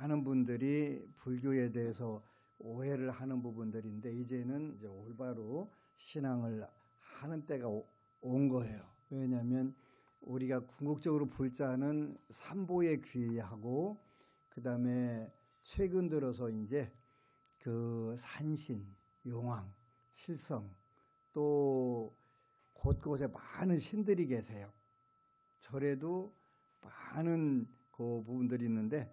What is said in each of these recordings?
많은 분들이 불교에 대해서 오해를 하는 부분들인데 이제는 이제 올바로 신앙을 하는 때가 온 거예요. 왜냐하면 우리가 궁극적으로 불자는 삼보에 귀하고 그 다음에 최근 들어서 이제 그 산신, 용왕, 실성 또 곳곳에 많은 신들이 계세요. 절에도 많은 그 부분들이 있는데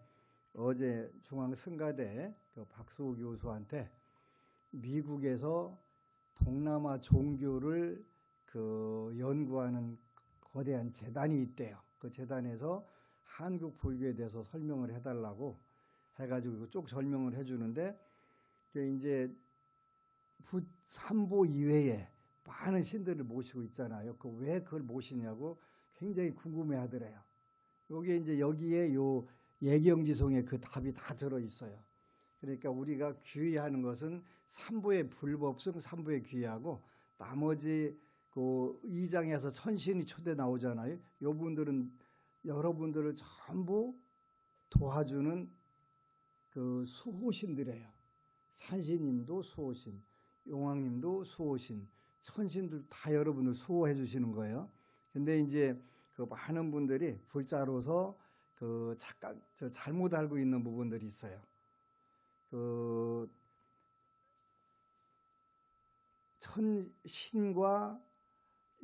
어제 중앙성가대 그 박수호 교수한테 미국에서 동남아 종교를 그 연구하는 거대한 재단이 있대요. 그 재단에서 한국 불교에 대해서 설명을 해달라고 해가지고 쭉 설명을 해주는데 이제 삼보 이외에 많은 신들을 모시고 있잖아요. 그 왜 그걸 모시냐고 굉장히 궁금해하더래요. 요게 이제 여기에 요 예경지송에 그 답이 다 들어 있어요. 그러니까 우리가 귀의하는 것은 삼보의 불법성, 삼보에 귀의하고 나머지 그 2장에서 천신이 초대 나오잖아요. 요 분들은 여러분들을 전부 도와주는 그 수호신들이에요. 산신님도 수호신, 용왕님도 수호신, 천신들 다 여러분을 수호해 주시는 거예요. 근데 이제 그 많은 분들이 불자로서 그 잘못 알고 있는 부분들이 있어요. 그 천신과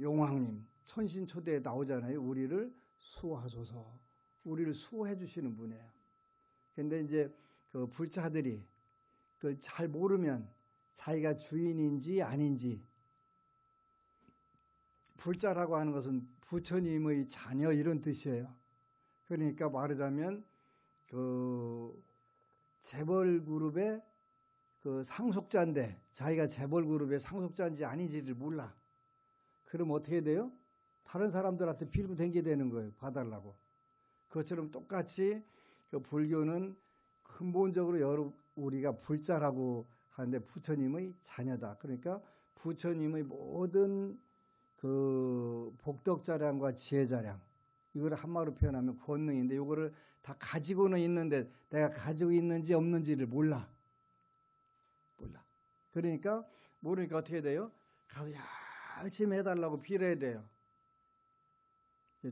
용왕님, 천신 초대에 나오잖아요. 우리를 수호하소서. 우리를 수호해 주시는 분이에요. 근데 이제 그 불자들이 그걸 잘 모르면 자기가 주인인지 아닌지, 불자라고 하는 것은 부처님의 자녀 이런 뜻이에요. 그러니까 말하자면 그 재벌 그룹의 그 상속자인데 자기가 재벌 그룹의 상속자인지 아닌지를 몰라. 그럼 어떻게 돼요? 다른 사람들한테 빌고 댕기게 되는 거예요. 봐달라고. 그것처럼 똑같이 그 불교는 근본적으로 우리가 불자라고 하는데 부처님의 자녀다. 그러니까 부처님의 모든 그 복덕자량과 지혜자량, 이걸 한마디로 표현하면 권능인데 이거를 다 가지고는 있는데 내가 가지고 있는지 없는지를 몰라. 그러니까 모르니까 어떻게 돼요? 가서 열심히 해달라고 빌어야 돼요.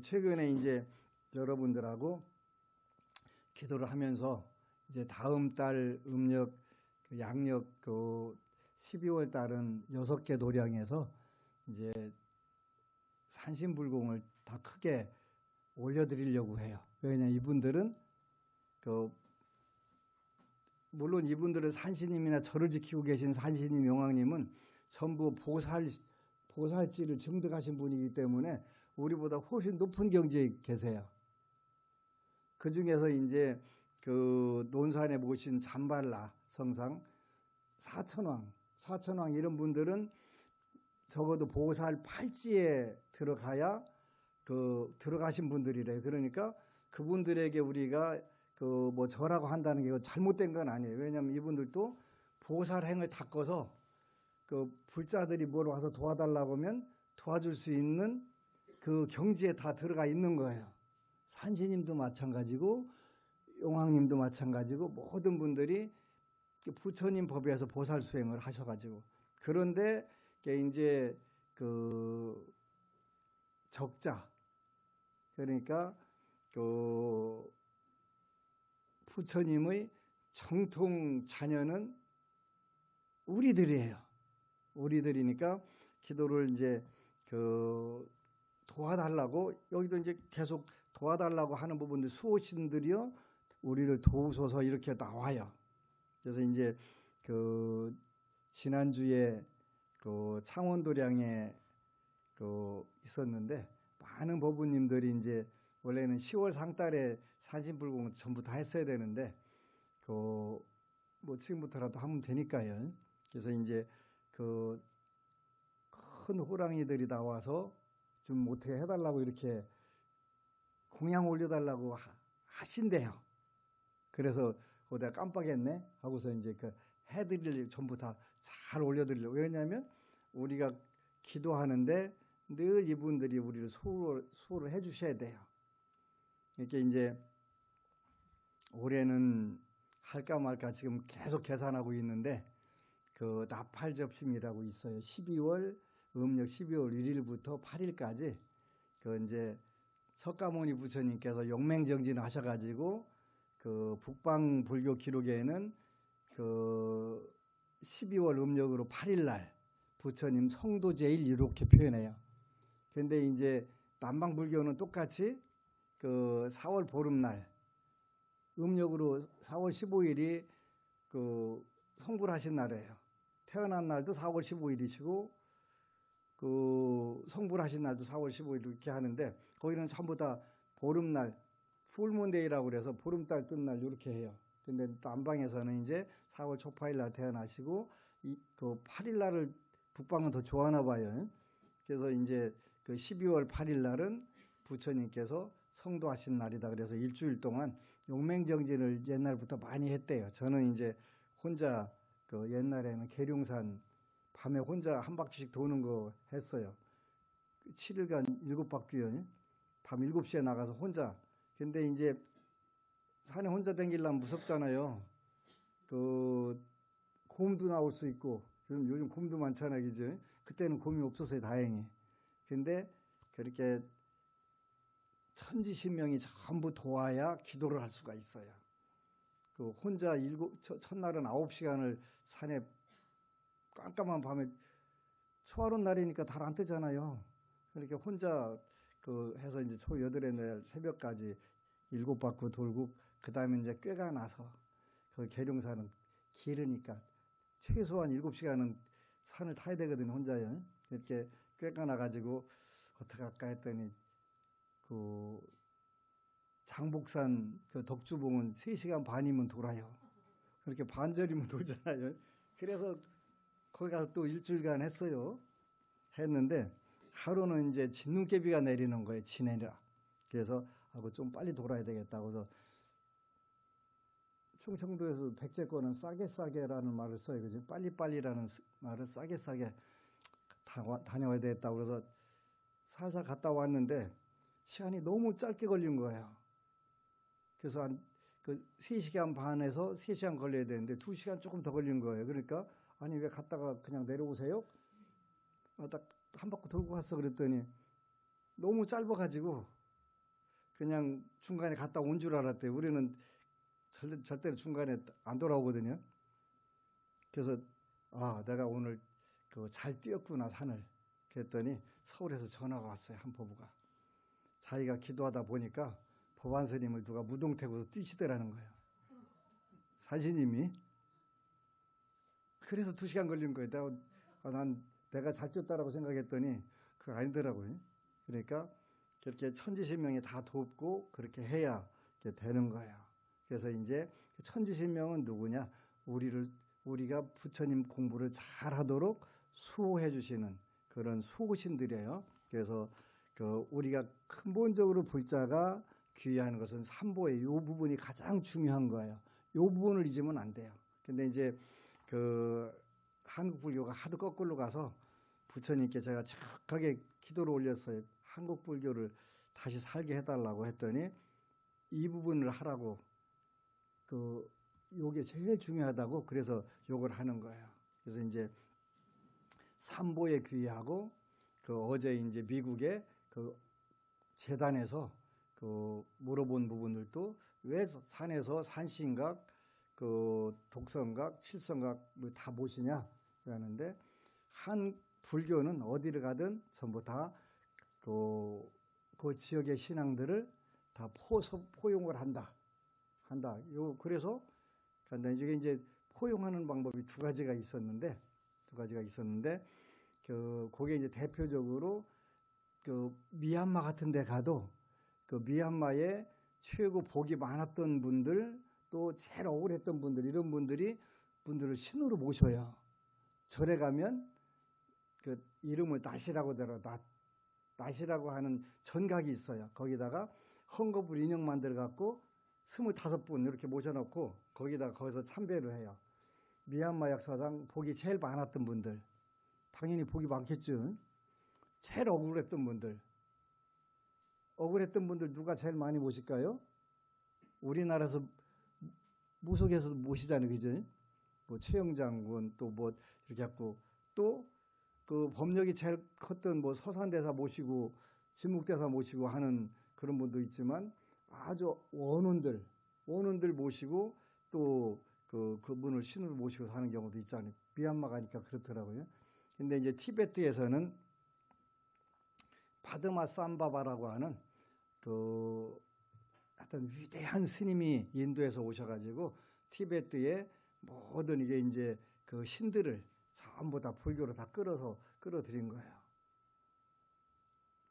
최근에 이제 여러분들하고 기도를 하면서 이제 다음 달 음력 양력 그 12월 달은 6개 도량에서 이제 산신불공을 다 크게 올려드리려고 해요. 왜냐하면 이분들은 물론 이분들은 산신님이나 절을 지키고 계신 산신님, 용왕님은 전부 보살지를 증득하신 분이기 때문에 우리보다 훨씬 높은 경지에 계세요. 그 중에서 이제 그 논산에 모신 잠발라 성상, 사천왕 이런 분들은 적어도 보살 팔지에 들어가야 들어가신 분들이래요. 그러니까 그분들에게 우리가 뭐 절하고 한다는 게 잘못된 건 아니에요. 왜냐하면 이분들도 보살행을 닦아서 그 불자들이 뭘 와서 도와달라고 하면 도와줄 수 있는 그 경지에 다 들어가 있는 거예요. 산신님도 마찬가지고 용왕님도 마찬가지고 모든 분들이 부처님 법에서 보살 수행을 하셔가지고, 그런데 이제 그 적자, 그러니까 그 부처님의 정통 자녀는 우리들이에요. 우리들이니까 기도를 이제 그 도와달라고, 여기도 이제 계속 도와달라고 하는 부분들, 수호신들이요 우리를 도우소서 이렇게 나와요. 그래서 이제 그 지난주에 그 창원도량에 그 있었는데 많은 법부님들이 이제 원래는 10월 상달에 산신불공을 전부 다 했어야 되는데 뭐 지금부터라도 하면 되니까요. 그래서 이제 그 큰 호랑이들이 나와서 좀 어떻게 해달라고 이렇게 공양 올려달라고 하신대요. 그래서 내가 깜빡했네 하고서 이제 그 해드릴 전부 다 잘 올려드리려고. 왜냐하면 우리가 기도하는데 늘 이분들이 우리를 수호를 해주셔야 돼요. 이렇게 이제 올해는 할까 말까 지금 계속 계산하고 있는데 그 나팔 접심이라고 있어요. 12월 음력 12월 1일부터 8일까지 그 이제 석가모니 부처님께서 용맹정진을 하셔가지고 그 북방 불교 기록에는 그 12월 음력으로 8일날 부처님 성도제일 이렇게 표현해요. 그런데 이제 남방 불교는 똑같이 그 4월 보름날 음력으로 4월 15일이 그 성불 하신 날이에요. 태어난 날도 4월 15일이시고 그 성불 하신 날도 4월 15일 이렇게 하는데 거기는 전부 다 보름날 풀문데이라고 그래서 보름달 뜬 날 이렇게 해요. 근데 남방에서는 이제 4월 초파일 날 태어나시고 그 8일 날을 북방은 더 좋아하나 봐요. 그래서 이제 그 12월 8일 날은 부처님께서 성도하신 날이다. 그래서 일주일 동안 용맹정진을 옛날부터 많이 했대요. 저는 이제 혼자 그 옛날에는 계룡산 밤에 혼자 한 바퀴씩 도는 거 했어요. 7일간 7바퀴요. 밤 7시에 나가서 혼자. 근데 이제 산에 혼자 다니려면 무섭잖아요. 그 곰도 나올 수 있고 요즘 곰도 많잖아요. 그죠? 그때는 곰이 없었어요. 다행히. 근데 그렇게 천지신명이 전부 도와야 기도를 할 수가 있어요. 그 혼자 첫날은 9시간을 산에 깜깜한 밤에 초하룻 날이니까 달 안 뜨잖아요. 그렇게 혼자 그 해서 이제 초 8의 날 새벽까지 7바퀴 돌고 그 다음에 이제 꾀가 나서 그 계룡산은 길으니까 최소한 7시간은 산을 타야 되거든요. 혼자요. 이렇게 꾀가 나가지고 어떻게 할까 했더니 그 장복산 그 덕주봉은 3시간 반이면 돌아요. 그렇게 반절이면 돌잖아요. 그래서 거기 가서 또 일주일간 했어요. 했는데 하루는 이제 진눈깨비가 내리는 거예요. 지내라. 그래서 좀 빨리 돌아야 되겠다고 해서 충청도에서 백제권은 싸게라는 말을 써요. 그죠? 빨리빨리라는 말을 싸게 다녀와야 되겠다고 그래서 살살 갔다 왔는데 시간이 너무 짧게 걸린 거예요. 그래서 한 그 3시간 반에서 3시간 걸려야 되는데 2시간 조금 더 걸린 거예요. 그러니까 아니 왜 갔다가 그냥 내려오세요? 딱 한 바퀴 돌고 갔어 그랬더니 너무 짧아가지고 그냥 중간에 갔다 온 줄 알았대요. 우리는 절대로 중간에 안 돌아오거든요. 그래서 내가 오늘 그 잘 뛰었구나 산을. 그랬더니 서울에서 전화가 왔어요. 한 법우가. 자기가 기도하다 보니까 법안 스님을 누가 무동태고서 뛰시더라는 거예요. 산신님이. 그래서 2시간 걸린 거예요. 내가 잘 뛰었다라고 생각했더니 그거 아니더라고요. 그러니까 그렇게 천지신명이 다 돕고 그렇게 해야 이렇게 되는 거예요. 그래서 이제 천지신명은 누구냐? 우리가 부처님 공부를 잘 하도록 수호해 주시는 그런 수호신들이에요. 그래서 그 우리가 근본적으로 불자가 귀의하는 것은 삼보의 이 부분이 가장 중요한 거예요. 이 부분을 잊으면 안 돼요. 근데 이제 그 한국 불교가 하도 거꾸로 가서 부처님께 제가 정확하게 기도를 올렸어요. 한국 불교를 다시 살게 해달라고 했더니 이 부분을 하라고 요게 제일 중요하다고 그래서 요걸 하는 거예요. 그래서 이제 삼보에 귀의하고 어제 이제 미국의 그 재단에서 물어본 부분들도 왜 산에서 산신각, 독성각, 칠성각을 다 모시냐 하는데 한 불교는 어디를 가든 전부 다 그 지역의 신앙들을 다 포용을 한다. 그래서 이게 이제 포용하는 방법이 두 가지가 있었는데 그게 이제 대표적으로 미얀마 같은 데 가도 미얀마에 최고 복이 많았던 분들 또 제일 억울했던 분들 이런 분들을 신으로 모셔요. 절에 가면 이름을 낫이라고 낫이라고 하는 전각이 있어요. 거기다가 헝겊을 인형 만들어 갖고 25분 이렇게 모셔놓고 거기서 참배를 해요. 미얀마 역사상 복이 제일 많았던 분들 당연히 복이 많겠죠. 제일 억울했던 분들 누가 제일 많이 모실까요? 우리나라에서 무속에서도 모시잖아요, 그죠? 뭐 최영장군 또 뭐 이렇게 갖고 또 그 법력이 제일 컸던 뭐 서산대사 모시고 진묵대사 모시고 하는 그런 분도 있지만 아주 원혼들 모시고 또 그분을 신으로 모시고 사는 경우도 있잖아요. 미얀마 가니까 그렇더라고요. 근데 이제 티베트에서는 파드마 삼바바라고 하는 그 어떤 위대한 스님이 인도에서 오셔가지고 티베트의 모든 이게 이제 그 신들을 전부 다 불교로 다 끌어들인 거예요.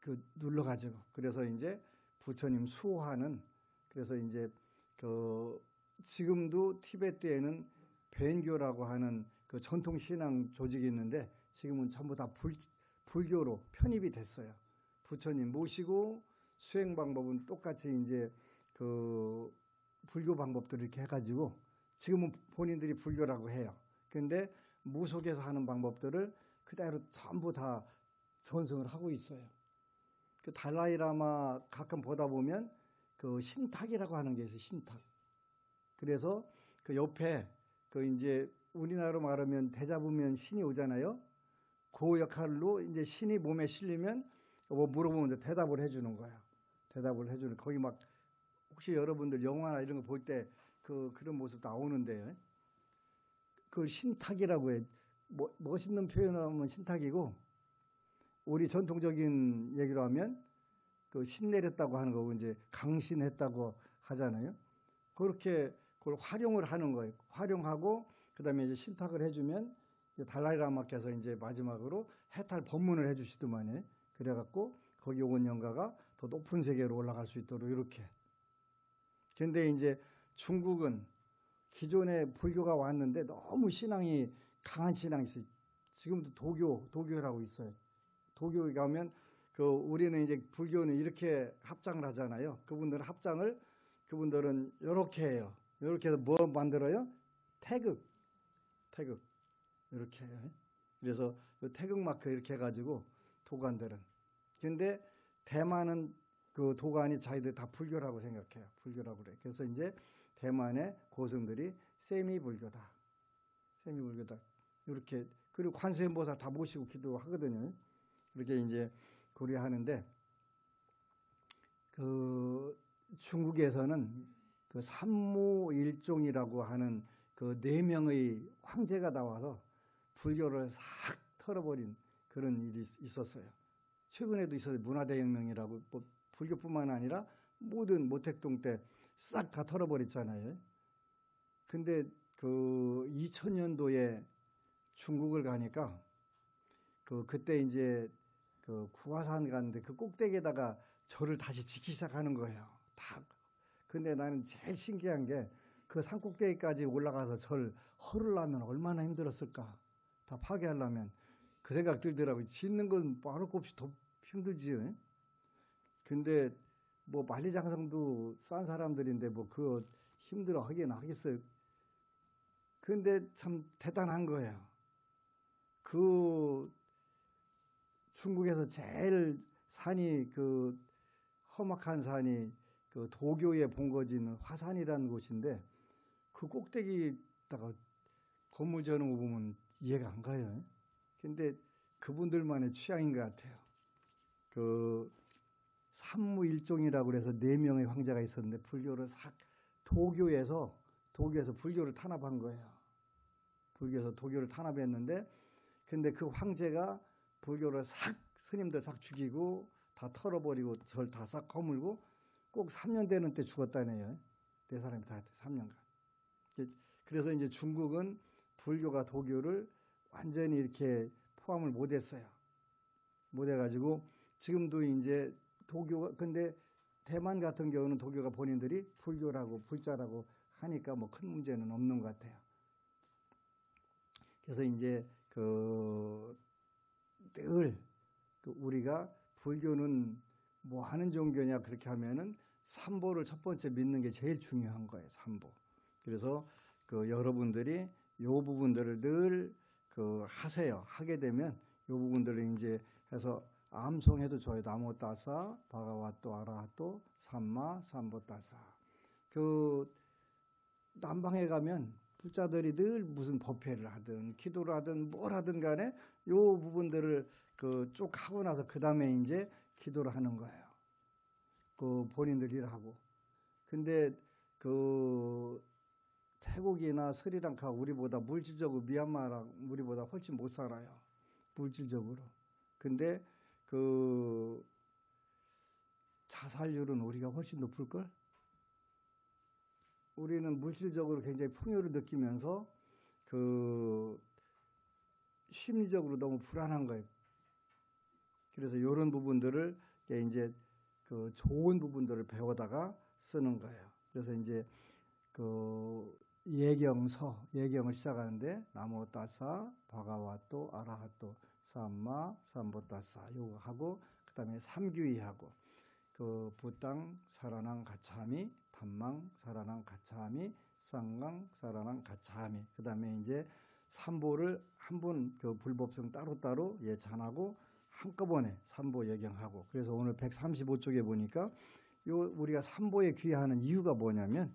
그 눌러가지고 그래서 이제 부처님 수호하는 그래서 이제 그 지금도 티베트에는 벤교라고 하는 그 전통 신앙 조직이 있는데 지금은 전부 다 불교로 편입이 됐어요. 부처님 모시고 수행 방법은 똑같이 이제 그 불교 방법들을 이렇게 해가지고 지금은 본인들이 불교라고 해요. 그런데 무속에서 하는 방법들을 그대로 전부 다 전승을 하고 있어요. 그 달라이라마 가끔 보다 보면 그 신탁이라고 하는 게 있어요. 신탁. 그래서 그 옆에 그 이제 우리나라로 말하면 대잡으면 신이 오잖아요. 그 역할로 이제 신이 몸에 실리면 뭐 물어보면 대답을 해주는 거야. 대답을 해주는 거기 막 혹시 여러분들 영화나 이런 거 볼 때 그런 모습 나오는데 그걸 신탁이라고 해. 멋있는 표현을 하면 신탁이고 우리 전통적인 얘기로 하면 그 신 내렸다고 하는 거고 이제 강신했다고 하잖아요. 그렇게 그걸 활용을 하는 거예요. 활용하고 그다음에 이제 신탁을 해주면 이제 달라이라마께서 이제 마지막으로 해탈 법문을 해주시더만요. 그래갖고 거기 온 영가가 더 높은 세계로 올라갈 수 있도록 이렇게. 근데 이제 중국은 기존에 불교가 왔는데 너무 신앙이 강한 신앙이 있어요. 지금도 도교라고 있어요. 도교에 가면 그 우리는 이제 불교는 이렇게 합장을 하잖아요. 그분들은 이렇게 해요. 이렇게 해서 뭐 만들어요? 태극 이렇게 해요. 그래서 태극 마크 이렇게 해가지고 도관들은. 근데 대만은 그 도관이 자기들 다 불교라고 생각해요. 불교라고 그래. 그래서 이제 대만의 고승들이 세미불교다. 이렇게 그리고 관세음보살 다 모시고 기도하거든요. 이렇게 이제 고려하는데 그 중국에서는 그 삼모일종이라고 하는 그 4명의 황제가 나와서 불교를 싹 털어버린 그런 일이 있었어요. 최근에도 있어요. 문화대혁명이라고 뭐 불교뿐만 아니라 모든 모택동 때 싹 다 털어버렸잖아요. 근데 그 2000년도에 중국을 가니까 그때 이제 그 구화산 갔는데 그 꼭대기에다가 절을 다시 짓기 시작하는 거예요. 다. 근데 나는 제일 신기한 게 그 산 꼭대기까지 올라가서 절 헐으려면 얼마나 힘들었을까. 다 파괴하려면 그 생각 들더라고요. 짓는 건 말할 것 없이 더 힘들지요. 근데 뭐 만리장성도 싼 사람들인데 뭐 그거 힘들어 하긴 하겠어요. 근데 참 대단한 거예요. 그 중국에서 제일 산이 그 험악한 산이 그 도교의 본거지는 화산이라는 곳인데 그 꼭대기다가 건물 지어놓은 거 보면 이해가 안 가요. 근데 그분들만의 취향인 것 같아요. 그 삼무일종이라고 그래서 4명의 황제가 있었는데 불교를 도교에서 불교를 탄압한 거예요. 불교에서 도교를 탄압했는데 근데 그 황제가 불교를 스님들 싹 죽이고 다 털어버리고 절 다 싹 허물고 꼭 3년 되는 때 죽었다네요. 4사람이 다 3년간. 그래서 이제 중국은 불교가 도교를 완전히 이렇게 포함을 못했어요. 못해가지고 지금도 이제 도교가 근데 대만 같은 경우는 도교가 본인들이 불교라고 불자라고 하니까 뭐 큰 문제는 없는 것 같아요. 그래서 이제 늘 우리가 불교는 뭐 하는 종교냐 그렇게 하면은 삼보를 첫 번째 믿는 게 제일 중요한 거예요. 삼보. 그래서 여러분들이 요 부분들을 늘 하세요. 하게 되면 요 부분들을 이제 해서 암송해도 좋아요. 나모 따사 바가와또 아라하또 삼마 삼보 따사. 남방에 가면 불자들이 늘 무슨 법회를 하든 기도를 하든 뭘 하든 간에 요 부분들을 그 쭉 하고 나서 그 다음에 이제 기도를 하는 거예요. 그 본인들 일하고. 근데 그 태국이나 스리랑카 우리보다 물질적으로 미얀마랑 우리보다 훨씬 못 살아요. 물질적으로. 근데 그 자살률은 우리가 훨씬 높을걸? 우리는 물질적으로 굉장히 풍요를 느끼면서 그 심리적으로 너무 불안한 거예요. 그래서 이런 부분들을 이제 그 좋은 부분들을 배우다가 쓰는 거예요. 그래서 이제 그 예경을 시작하는데 나모 따사 바가와또 아라하또 삼마 삼보따사 요거 하고 그다음에 삼규이 하고 그 부땅 사라낭 가차미 판망 사라낭 가차미 쌍강 사라낭 가차미 그다음에 이제 삼보를 한 번 그 불법성 따로따로 예찬하고 한꺼번에 삼보 예경하고 그래서 오늘 135쪽에 보니까 요 우리가 삼보에 귀하는 이유가 뭐냐면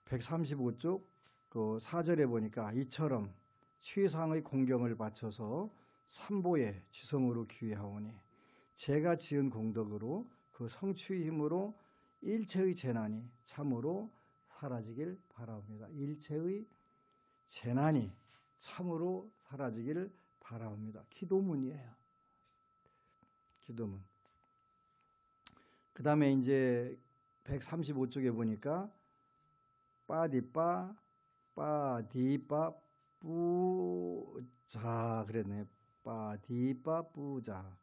135쪽 그 4절에 보니까 이처럼 최상의 공경을 바쳐서 삼보에 지성으로 귀하오니 제가 지은 공덕으로 그 성취의 힘으로 일체의 재난이 참으로 사라지길 바라옵니다. 일체의 재난이 참으로 사라지길 바라옵니다. 기도문이에요. 기도문. 그 다음에 이제 135쪽에 보니까 빠디빠 빠디빠 뿌자 그랬네. 빠디빠 뿌자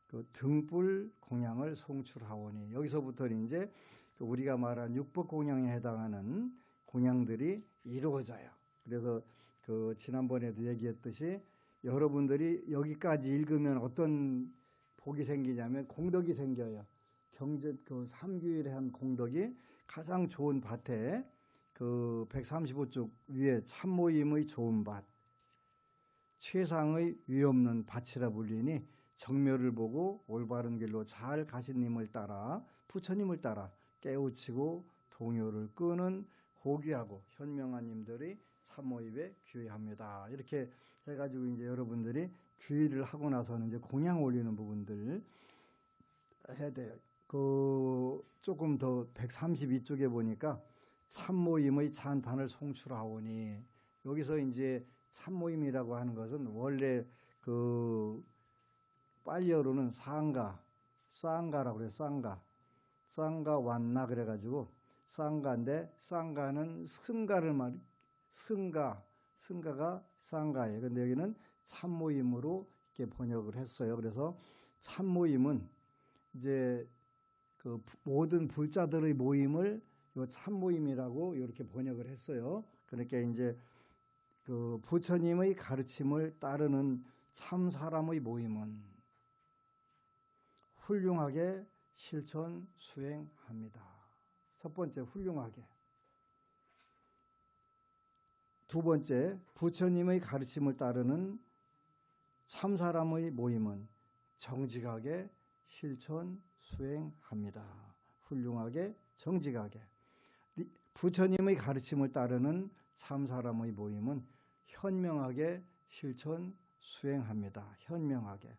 그 등불 공양을 송출하오니 여기서부터는 이제 우리가 말한 육법 공양에 해당하는 공양들이 이루어져요. 그래서 그 지난번에도 얘기했듯이 여러분들이 여기까지 읽으면 어떤 복이 생기냐면 공덕이 생겨요. 경전 그 삼규일에 한 공덕이 가장 좋은 밭에 그 135쪽 위에 참모임의 좋은 밭, 최상의 위없는 밭이라 불리니 정묘를 보고 올바른 길로 잘 가신님을 따라 부처님을 따라 깨우치고 동요를 끄는 호귀하고 현명한 님들이 참모임에 귀의합니다. 이렇게 해가지고 이제 여러분들이 귀의를 하고 나서는 이제 공양 올리는 부분들 해야 돼요. 그 조금 더 132쪽에 보니까 참모임의 찬탄을 송출하오니 여기서 이제 참모임이라고 하는 것은 원래 그 빨리어로는 쌍가라고 그래요. 쌍가 왔나 그래가지고 쌍가인데 쌍가는 승가가 쌍가예요. 근데 여기는 참모임으로 이렇게 번역을 했어요. 그래서 참모임은 이제 그 모든 불자들의 모임을 요 참모임이라고 이렇게 번역을 했어요. 그러니까 이제 그 부처님의 가르침을 따르는 참 사람의 모임은 훌륭하게 실천 수행합니다. 첫 번째 훌륭하게. 두 번째 부처님의 가르침을 따르는 참 사람의 모임은 정직하게 실천 수행합니다. 훌륭하게 정직하게. 부처님의 가르침을 따르는 참 사람의 모임은 현명하게 실천 수행합니다. 현명하게.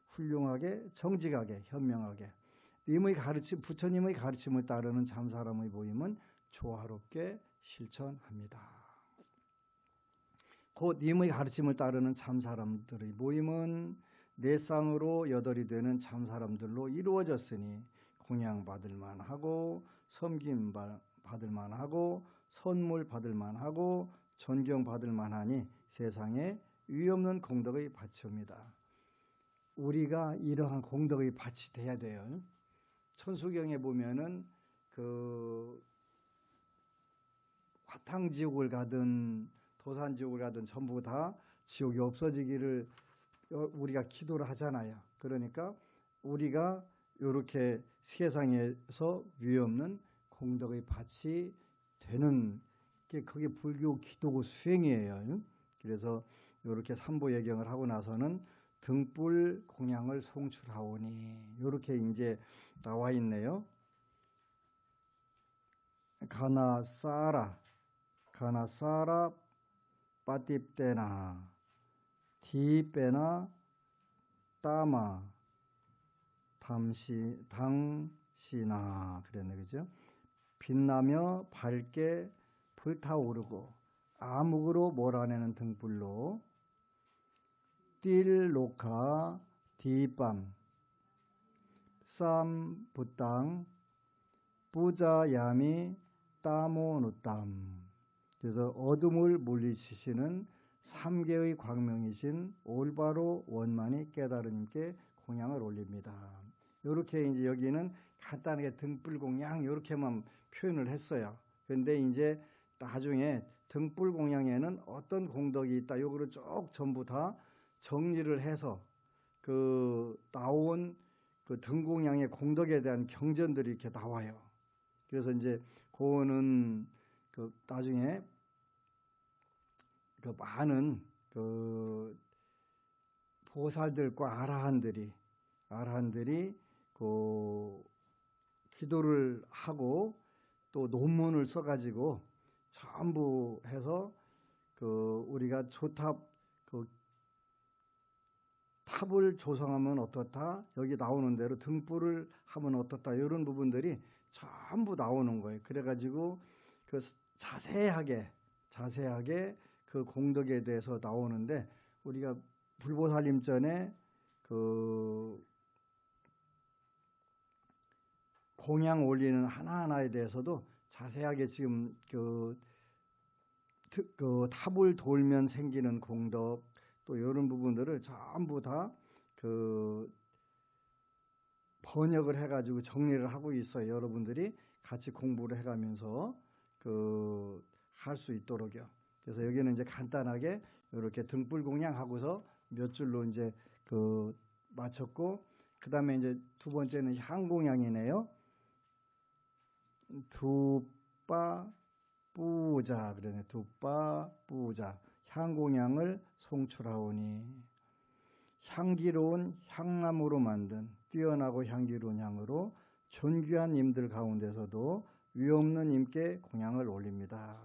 훌륭하게 정직하게 현명하게. 부처님의 가르침을 따르는 참 사람의 모임은 조화롭게 실천합니다. 곧 님의 가르침을 따르는 참 사람들의 모임은 내 쌍으로 여덟이 되는 참 사람들로 이루어졌으니 공양 받을 만하고 섬김 받을 만하고 선물 받을 만하고 존경 받을 만하니 세상에 위없는 공덕의 밭이옵니다. 우리가 이러한 공덕의 밭이 돼야 돼요. 천수경에 보면은 그 화탕지옥을 가든 도산지옥을 가든 전부 다 지옥이 없어지기를 우리가 기도를 하잖아요. 그러니까 우리가 이렇게 세상에서 위없는 공덕의 밭이 되는 게 그게 불교 기도고 수행이에요. 그래서 이렇게 삼보 예경을 하고 나서는 등불 공양을 송출하오니 이렇게 이제 나와 있네요. 가나사라 빠띠떼나 디빼나 따마 당시나 그랬네, 그죠? 빛나며 밝게 불타오르고 암흑으로 몰아내는 등불로 띨로카 디밤 쌈 부땅 부자야미 따모누땀. 그래서 어둠을 물리치시는 삼계의 광명이신 올바로 원만히 깨달은 님께 공양을 올립니다. 이렇게 이제 여기는 간단하게 등불 공양 이렇게만 표현을 했어요. 그런데 이제 나중에 등불 공양에는 어떤 공덕이 있다, 요거를 쭉 전부 다 정리를 해서 그 나온 그 등공양의 공덕에 대한 경전들이 이렇게 나와요. 그래서 이제 그거는 그 나중에 그 많은 그 보살들과 아라한들이 그 기도를 하고 또 논문을 써가지고 전부 해서 그 우리가 조탑 그 탑을 조성하면 어떻다, 여기 나오는 대로 등불을 하면 어떻다, 이런 부분들이 전부 나오는 거예요. 그래가지고 그 자세하게 그 공덕에 대해서 나오는데, 우리가 불보살림전에 그 공양 올리는 하나하나에 대해서도 자세하게 지금 그 탑을 돌면 생기는 공덕, 또 이런 부분들을 전부 다 그 번역을 해가지고 정리를 하고 있어요. 여러분들이 같이 공부를 해가면서 그 할 수 있도록요. 그래서 여기는 이제 간단하게 이렇게 등불 공양하고서 몇 줄로 이제 그 마쳤고, 그 다음에 이제 두 번째는 향 공양이네요. 두빠 뿌자 그러네. 두빠 뿌자, 향 공양을 송출하오니 향기로운 향나무로 만든 뛰어나고 향기로운 향으로 존귀한 님들 가운데서도 위없는 님께 공양을 올립니다.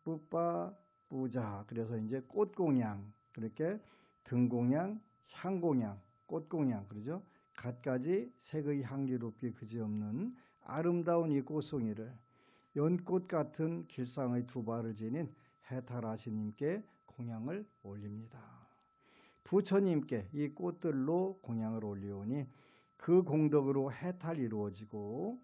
뿌빠 뿌자, 그래서 이제 꽃공양, 그렇게 등공양, 향공양, 꽃공양, 그러죠? 갖가지 색의 향기롭기 그지없는 아름다운 이 꽃송이를 연꽃 같은 길상의 두 발을 지닌 해탈하시님께 공양을 올립니다. 부처님께 이 꽃들로 공양을 올리오니 그 공덕으로 해탈이 이루어지고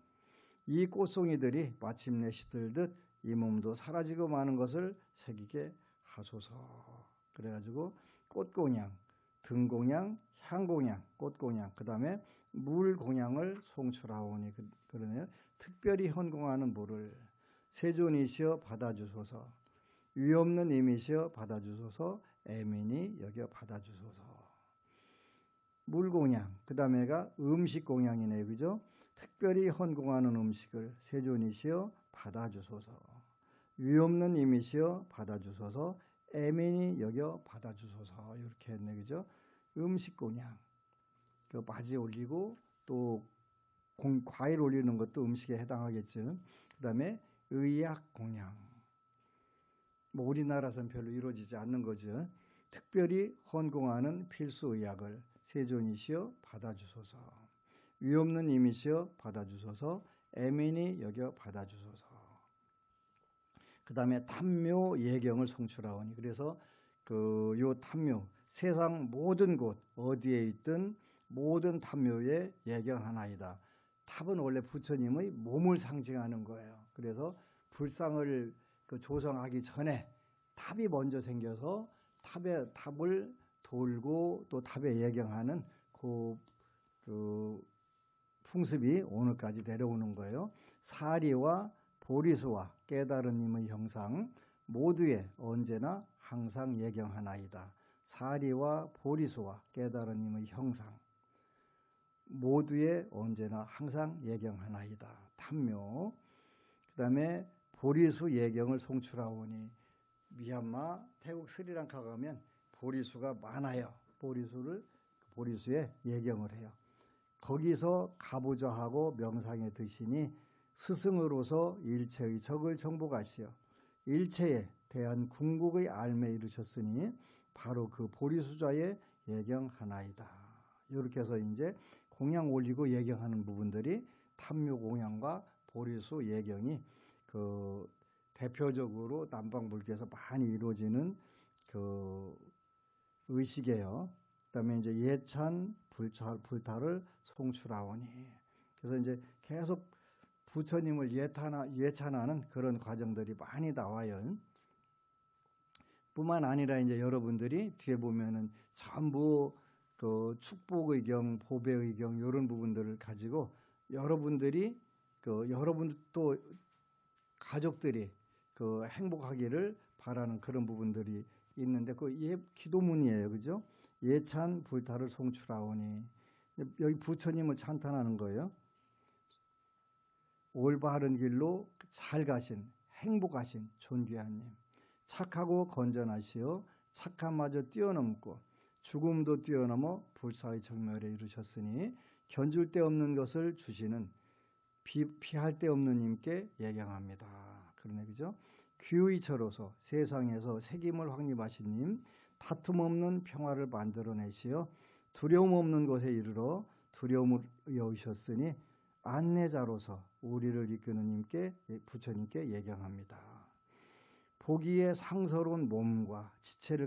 이 꽃송이들이 마침내 시들듯 이 몸도 사라지고 마는 것을 새기게 하소서. 그래가지고 꽃공양, 등공양, 향공양, 꽃공양, 그 다음에 물공양을 송출하오니 그러네요. 특별히 헌공하는 물을 세존이시여 받아주소서. 위없는 임이시여 받아주소서. 애민이 여겨 받아주소서. 물공양, 그 다음에가 음식공양이네요. 그죠? 특별히 헌공하는 음식을 세존이시여 받아주소서. 위없는 임이시여 받아주소서. 애민이 여겨 받아주소서. 이렇게 했네. 그죠? 음식공양, 그 바지 올리고 또 과일 올리는 것도 음식에 해당하겠죠. 그 다음에 의약공양, 뭐 우리나라에서는 별로 이루어지지 않는 거죠. 특별히 헌공하는 필수 의약을 세존이시여 받아주소서. 위없는 임이시여 받아주소서. 애민이 여겨 받아주소서. 그 다음에 탐묘 예경을 송출하오니, 그래서 요 탐묘, 세상 모든 곳 어디에 있든 모든 탐묘에 예경하나이다. 탑은 원래 부처님의 몸을 상징하는 거예요. 그래서 불상을 조성하기 전에 탑이 먼저 생겨서 탑을 돌고 또 탑에 예경하는 그 풍습이 오늘까지 내려오는 거예요. 사리와 보리수와 깨달은 님의 형상 모두에 언제나 항상 예경하나이다. 사리와 보리수와 깨달은 님의 형상 모두에 언제나 항상 예경하나이다. 탐묘. 그 다음에 보리수 예경을 송출하오니, 미얀마, 태국, 스리랑카 가면 보리수가 많아요. 보리수에 예경을 해요. 거기서 가부좌하고 명상에 드시니 스승으로서 일체의 적을 정복하시어 일체에 대한 궁극의 알매에 이르셨으니 바로 그 보리수자의 예경하나이다. 이렇게 해서 이제 공양 올리고 예경하는 부분들이 탐묘 공양과 보리수 예경이 그 대표적으로 남방불교에서 많이 이루어지는 그 의식이에요. 그다음에 이제 예찬 불타를 송출하오니. 그래서 이제 계속 부처님을 예찬하는 그런 과정들이 많이 나와요. 뿐만 아니라 이제 여러분들이 뒤에 보면은 전부 그 축복의 경, 보배의 경 이런 부분들을 가지고 여러분들이 여러분 또 가족들이 그 행복하기를 바라는 그런 부분들이 있는데 그 기도문이에요, 그죠? 예찬 불타를 송출하오니. 여기 부처님을 찬탄하는 거예요. 올바른 길로 잘 가신 행복하신 존귀한 님, 착하고 건전하시어 착함마저 뛰어넘고 죽음도 뛰어넘어 불사의 정멸에 이르셨으니 견줄 데 없는 것을 주시는 피할 데 없는 님께 예경합니다. 그러네, 그죠? 귀의처로서 세상에서 책임을 확립하신 님, 다툼 없는 평화를 만들어내시어 두려움 없는 곳에 이르러 두려움을 여우셨으니 안내자로서 우리를 이끄는 님께 부처님께 예경합니다. 보기에 상서로운 몸과 지체를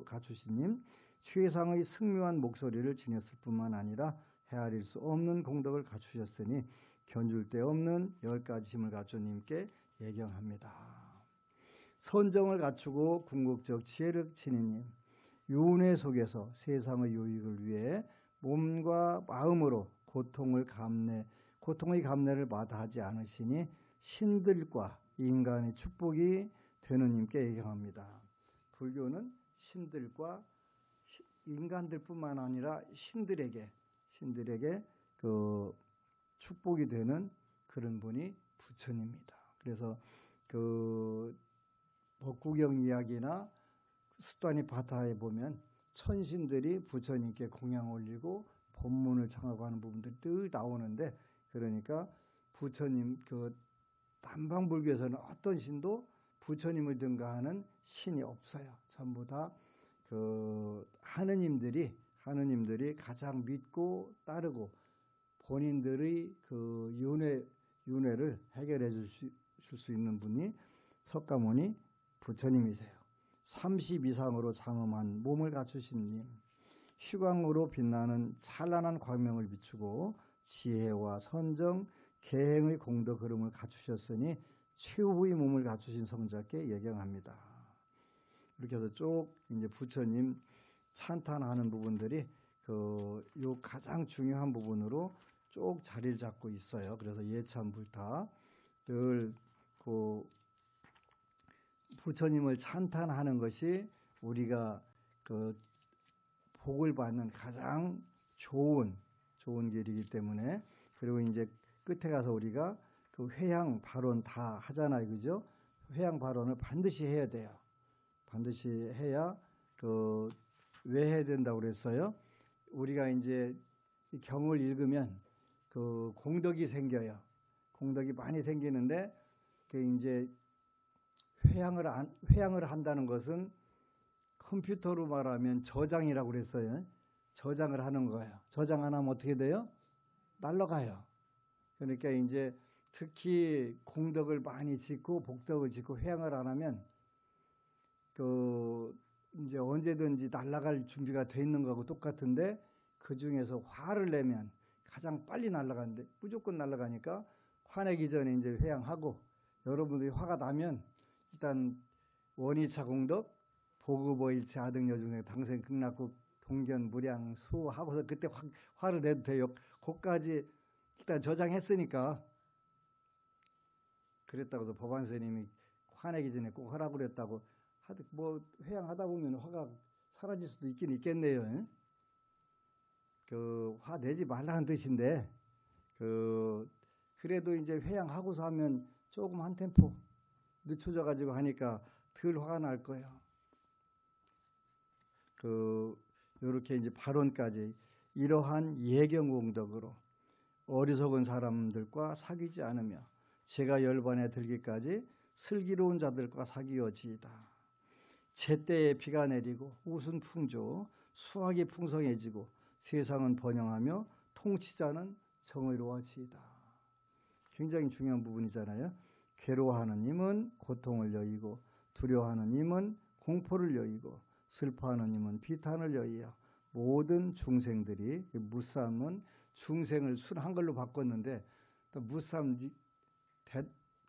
갖추신 님, 최상의 승묘한 목소리를 지녔을 뿐만 아니라 헤아릴 수 없는 공덕을 갖추셨으니 견줄 데 없는 10가지 힘을 갖춘 님께 예경합니다. 선정을 갖추고 궁극적 지혜를 지닌 님, 윤회 속에서 세상의 유익을 위해 몸과 마음으로 고통의 감내를 마다하지 않으시니 신들과 인간의 축복이 되는 님께 예경합니다. 불교는 신들과 인간들뿐만 아니라 신들에게 그 축복이 되는 그런 분이 부처님입니다. 그래서 그 법구경 이야기나 스타니 바타에 보면 천신들이 부처님께 공양 올리고 법문을 청하고 하는 부분들이 늘 나오는데, 그러니까 부처님 그 남방불교에서는 어떤 신도 부처님을 등가하는 신이 없어요. 전부 다 그 하느님들이 가장 믿고 따르고 본인들의 그 윤회를 해결해 줄 수 있는 분이 석가모니 부처님이세요. 30 이상으로 장엄한 몸을 갖추신 님, 휴광으로 빛나는 찬란한 광명을 비추고 지혜와 선정, 계행의 공덕 흐름을 갖추셨으니 최후의 몸을 갖추신 성자께 예경합니다. 이렇게 해서 쭉 이제 부처님 찬탄하는 부분들이 요 가장 중요한 부분으로 쭉 자리를 잡고 있어요. 그래서 예찬불타 늘 그 부처님을 찬탄하는 것이 우리가 그 복을 받는 가장 좋은 길이기 때문에, 그리고 이제 끝에 가서 우리가 그 회향 발언 다 하잖아요, 그죠? 회향 발언을 반드시 해야 돼요. 반드시 해야 왜 해야 된다고 그랬어요? 우리가 이제 이 경을 읽으면 그 공덕이 생겨요. 공덕이 많이 생기는데 그 이제 회향을 한다는 것은 컴퓨터로 말하면 저장이라고 그랬어요. 저장을 하는 거예요. 저장 안 하면 어떻게 돼요? 날아가요. 그러니까 이제 특히 공덕을 많이 짓고 복덕을 짓고 회향을 안 하면 이제 언제든지 날아갈 준비가 돼 있는 거하고 똑같은데, 그 중에서 화를 내면 가장 빨리 날아가는데 무조건 날아가니까 화내기 전에 이제 회향하고, 여러분들이 화가 나면 일단 원이차 공덕, 보급어일체 아등여중생 당생 극락국 동견 무량 수 하고서 그때 화를 내도 돼요. 그까지 일단 저장했으니까. 그랬다고 해서 법안 스님이 화내기 전에 꼭 하라고 그랬다고 뭐 회향하다 보면 화가 사라질 수도 있긴 있겠네요. 그 화 내지 말라는 뜻인데, 그래도 이제 회향하고서 하면 조금 한 템포 늦춰져 가지고 하니까 덜 화가 날 거예요. 요렇게 이제 발언까지 이러한 예경공덕으로 어리석은 사람들과 사귀지 않으며 제가 열반에 들기까지 슬기로운 자들과 사귀어지이다. 제때에 비가 내리고 웃은 풍조, 수확이 풍성해지고 세상은 번영하며 통치자는 정의로워지이다. 굉장히 중요한 부분이잖아요. 괴로워하는 님은 고통을 여의고 두려워하는 님은 공포를 여의고 슬퍼하는 님은 비탄을 여의어 모든 중생들이, 무삼은 중생을 순 한글로 바꿨는데 또 무삼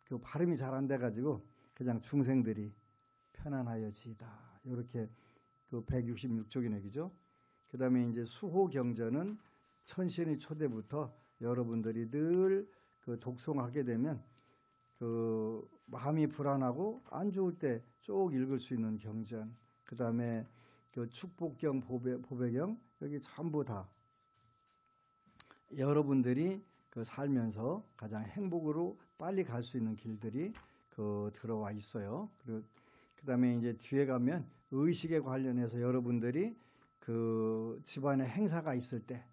그 발음이 잘 안 돼가지고 그냥 중생들이 편안하여지이다. 이렇게 그 166쪽이네, 그죠? 그 다음에 이제 수호경전은 천신의 초대부터 여러분들이 늘 그 독송하게 되면 그 마음이 불안하고 안 좋을 때 쭉 읽을 수 있는 경전. 그 다음에 그 축복경, 보배경, 여기 전부 다 여러분들이 그 살면서 가장 행복으로 빨리 갈 수 있는 길들이 그 들어와 있어요. 그리고 그 다음에 이제 뒤에 가면 의식에 관련해서 여러분들이 그 집안에 행사가 있을 때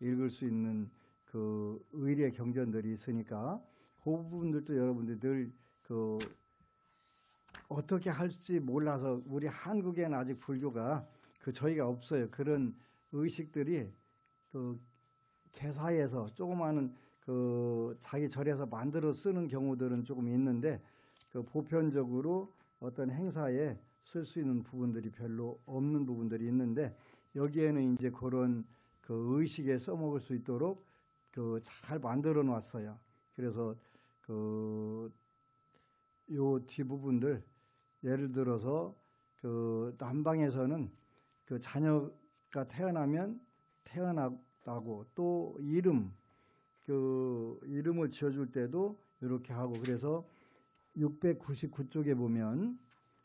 읽을 수 있는 그 의례 경전들이 있으니까 그 부분들도 여러분들이 늘 그 어떻게 할지 몰라서, 우리 한국에는 아직 불교가 그 저희가 없어요. 그런 의식들이 그 개사에서 조그마한 그 자기 절에서 만들어 쓰는 경우들은 조금 있는데 그 보편적으로 어떤 행사에 쓸 수 있는 부분들이 별로 없는 부분들이 있는데, 여기에는 이제 그런 그 의식에 써먹을 수 있도록 그 잘 만들어 놨어요. 그래서 그 요 뒷부분들, 예를 들어서 그 남방에서는 그 자녀가 태어나고 또 이름을 지어줄 때도 이렇게 하고, 그래서 699쪽에 보면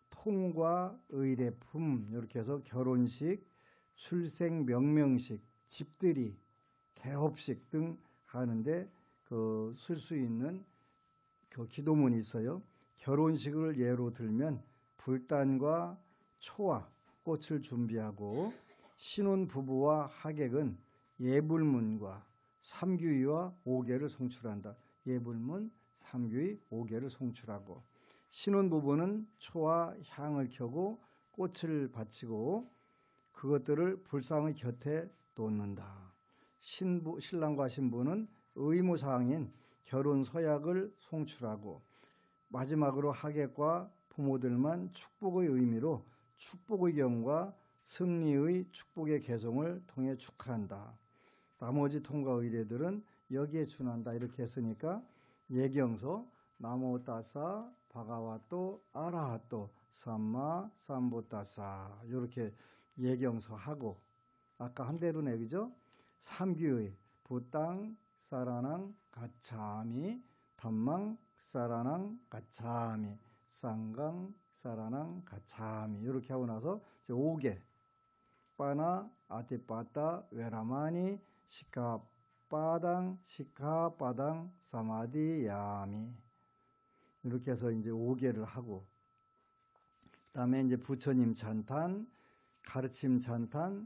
통과, 의례품 이렇게 해서 결혼식, 출생, 명명식, 집들이, 개업식 등 하는데 그 쓸 수 있는 그 기도문이 있어요. 결혼식을 예로 들면 불단과 초와 꽃을 준비하고, 신혼 부부와 하객은 예불문과 삼규위와 오계를 송출한다. 예불문, 삼규위, 오계를 송출하고, 신혼 부부는 초와 향을 켜고 꽃을 바치고 그것들을 불상의 곁에 놓는다. 신랑과 신부는 의무사항인 결혼 서약을 송출하고, 마지막으로 하객과 부모들만 축복의 의미로 축복의 경과 승리의 축복의 개송을 통해 축하한다. 나머지 통과 의례들은 여기에 준한다. 이렇게 했으니까 예경서 나모 따사 바가와또 아라하또 삼마 삼보따사 이렇게 예경서 하고, 아까 한 대로네, 그죠? 삼규의 부땅 사라낭 가차미, 덤망 사라낭 가차미, 쌍강 사라낭 가차미 이렇게 하고 나서 이제 5개 빠나 아티빠따 외라마니 시카빠당 사마디야미 이렇게 해서 이제 5개를 하고, 그다음에 이제 부처님 찬탄, 가르침 찬탄,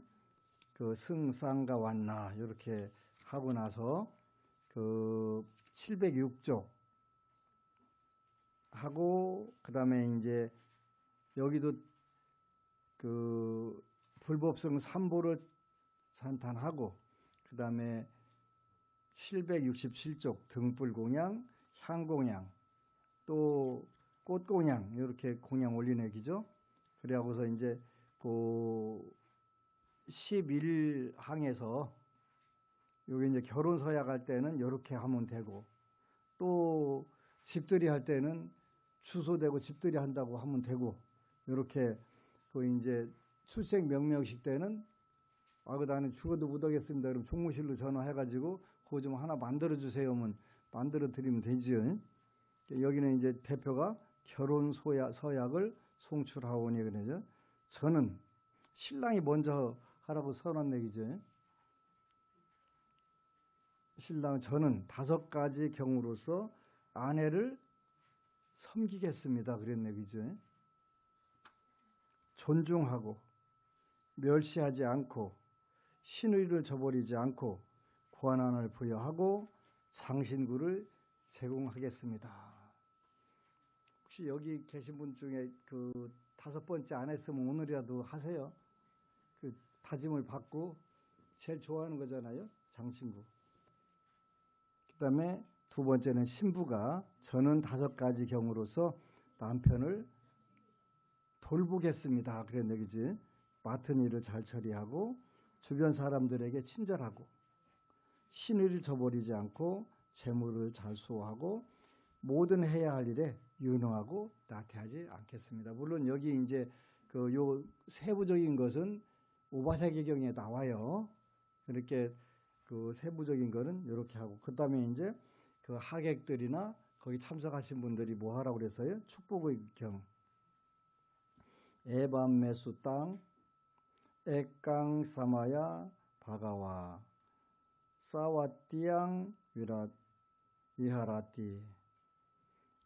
그 승상가 왔나 이렇게 하고 나서 그 706쪽 하고, 그다음에 이제 여기도 그 불법성 3보를 찬탄하고, 그다음에 767쪽 등불공양, 향공양, 또 꽃공양 이렇게 공양 올리네, 기죠? 그래하고서 이제 그 11항에서 여기 이제 결혼 서약 할 때는 이렇게 하면 되고, 또 집들이 할 때는 주소되고 집들이 한다고 하면 되고, 이렇게 그 이제 출생 명명식 때는 그 나는 죽어도 못 하겠습니다. 그럼 총무실로 전화해가지고 그거 좀 하나 만들어 주세요. 하면 만들어 드리면 되지요. 여기는 이제 대표가 결혼 서약을 송출하오니 그러죠. 저는 신랑이 먼저 하라고 선언 얘기죠. 신랑 저는 5가지 경우로서 아내를 섬기겠습니다. 그랬네, 그죠? 존중하고 멸시하지 않고 신의를 저버리지 않고 권한을 부여하고 장신구를 제공하겠습니다. 혹시 여기 계신 분 중에 그 5번째 안 했으면 오늘이라도 하세요. 그 다짐을 받고 제일 좋아하는 거잖아요. 장신구. 그다음에 2번째는 신부가 저는 5가지 경우로서 남편을 돌보겠습니다. 그랬는데 그지? 맡은 일을 잘 처리하고 주변 사람들에게 친절하고 신의를 저버리지 않고 재물을 잘 수호하고 모든 해야 할 일에 유능하고 나태하지 않겠습니다. 물론 여기 이제 그 요 세부적인 것은 오바새개경에 나와요. 이렇게 그 세부적인 거는 이렇게 하고 그다음에 이제 그 하객들이나 거기 참석하신 분들이 뭐 하라고 그랬어요? 축복의 경. 에밤메수 땅 액강 사마야 바가와 사와띠양 위하라띠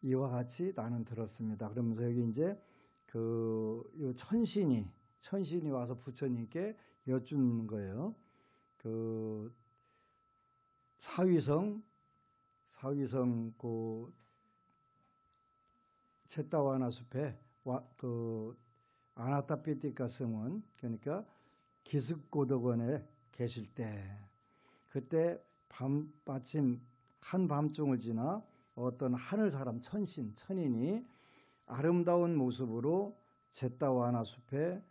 이와 같이 나는 들었습니다. 그러면서 여기 이제 요 천신이 와서 부처님께 여쭈는 거예요. 그 사위성 그 쳇다와나 숲에 그 아나타피티카 성원 그러니까 기슭고덕원에 계실 때 그때 마침 한밤중을 지나 어떤 하늘 사람 천인이 아름다운 모습으로 쳇다와나 숲을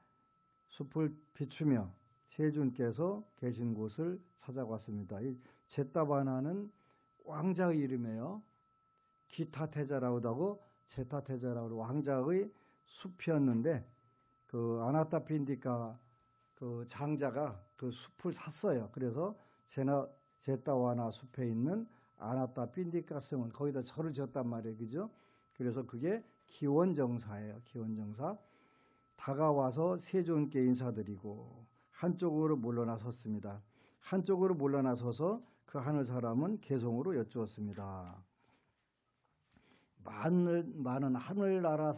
비추며 세존께서 계신 곳을 찾아갔습니다. 이 쳇다와나는 왕자의 이름이에요. 기타테자라고도 하고 제타테자라고 왕자의 숲이었는데 그 아나타핀디카 그 장자가 그 숲을 샀어요. 그래서 쳇다와나 숲에 있는 아나타핀디카 성은 거기다 절을 지었단 말이에요. 그죠? 그래서 그게 기원정사예요. 기원정사. 다가와서 세존께 인사드리고 한쪽으로 물러나섰습니다. 한쪽으로 물러나서서 그 하늘 사람은 개성으로 여쭈었습니다. 많은 하늘나라